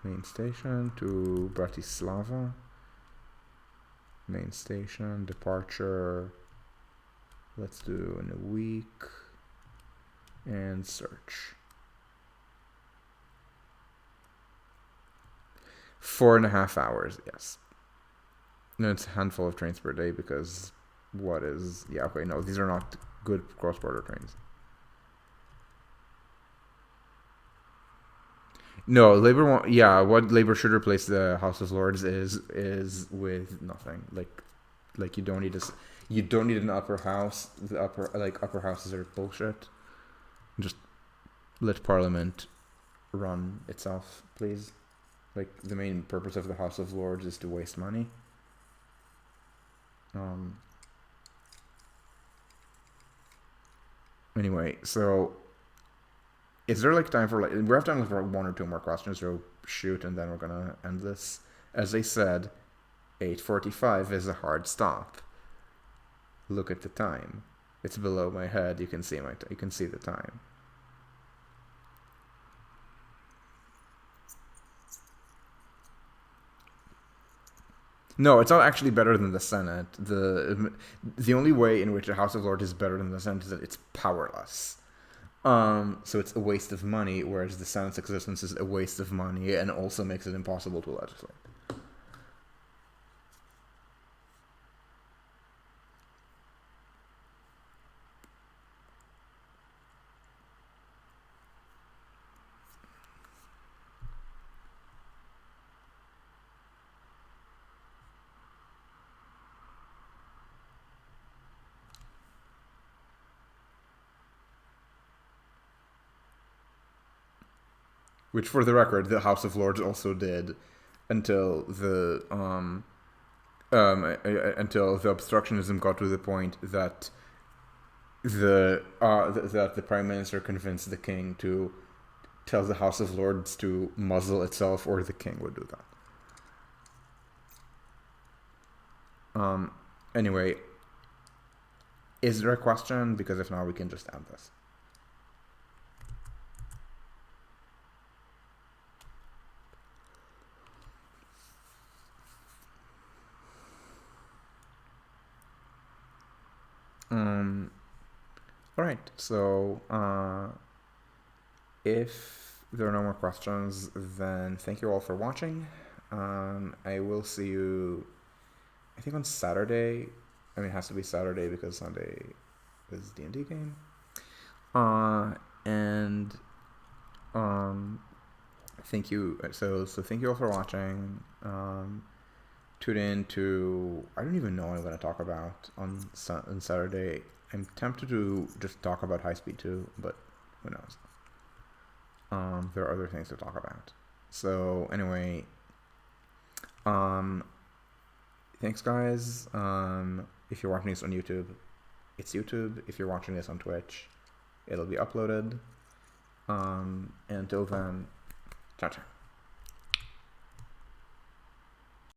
main station to Bratislava main station, departure, let's do in a week, and search. 4.5 hours, yes. No, it's a handful of trains per day because what is, yeah, okay, no, these are not good cross-border trains. No, Labour yeah, what Labour should replace the House of Lords is with nothing. Like you don't need an upper house. The upper houses are bullshit. Just let Parliament run itself, please. Like the main purpose of the House of Lords is to waste money. Anyway, so is there like time for we have time for 1 or 2 more questions, so shoot, and then we're gonna end this. As I said, 8:45 is a hard stop. Look at the time. It's below my head. You can see you can see the time. No, it's not actually better than the Senate. The only way in which the House of Lords is better than the Senate is that it's powerless. So it's a waste of money, whereas the Senate's existence is a waste of money and also makes it impossible to legislate. Which, for the record, the House of Lords also did until the obstructionism got to the point that the Prime Minister convinced the King to tell the House of Lords to muzzle itself, or the King would do that. Anyway, is there a question? Because if not, we can just end this. Alright, so if there are no more questions, then thank you all for watching. I will see you, I think, on Saturday. I mean, it has to be Saturday because Sunday is D&D game. Thank you. So thank you all for watching. Tune in to, I don't even know what I'm going to talk about on Saturday. I'm tempted to just talk about High Speed 2, but who knows. There are other things to talk about. So anyway, thanks guys. If you're watching this on YouTube, it's YouTube. If you're watching this on Twitch, it'll be uploaded. And until then, ciao ciao.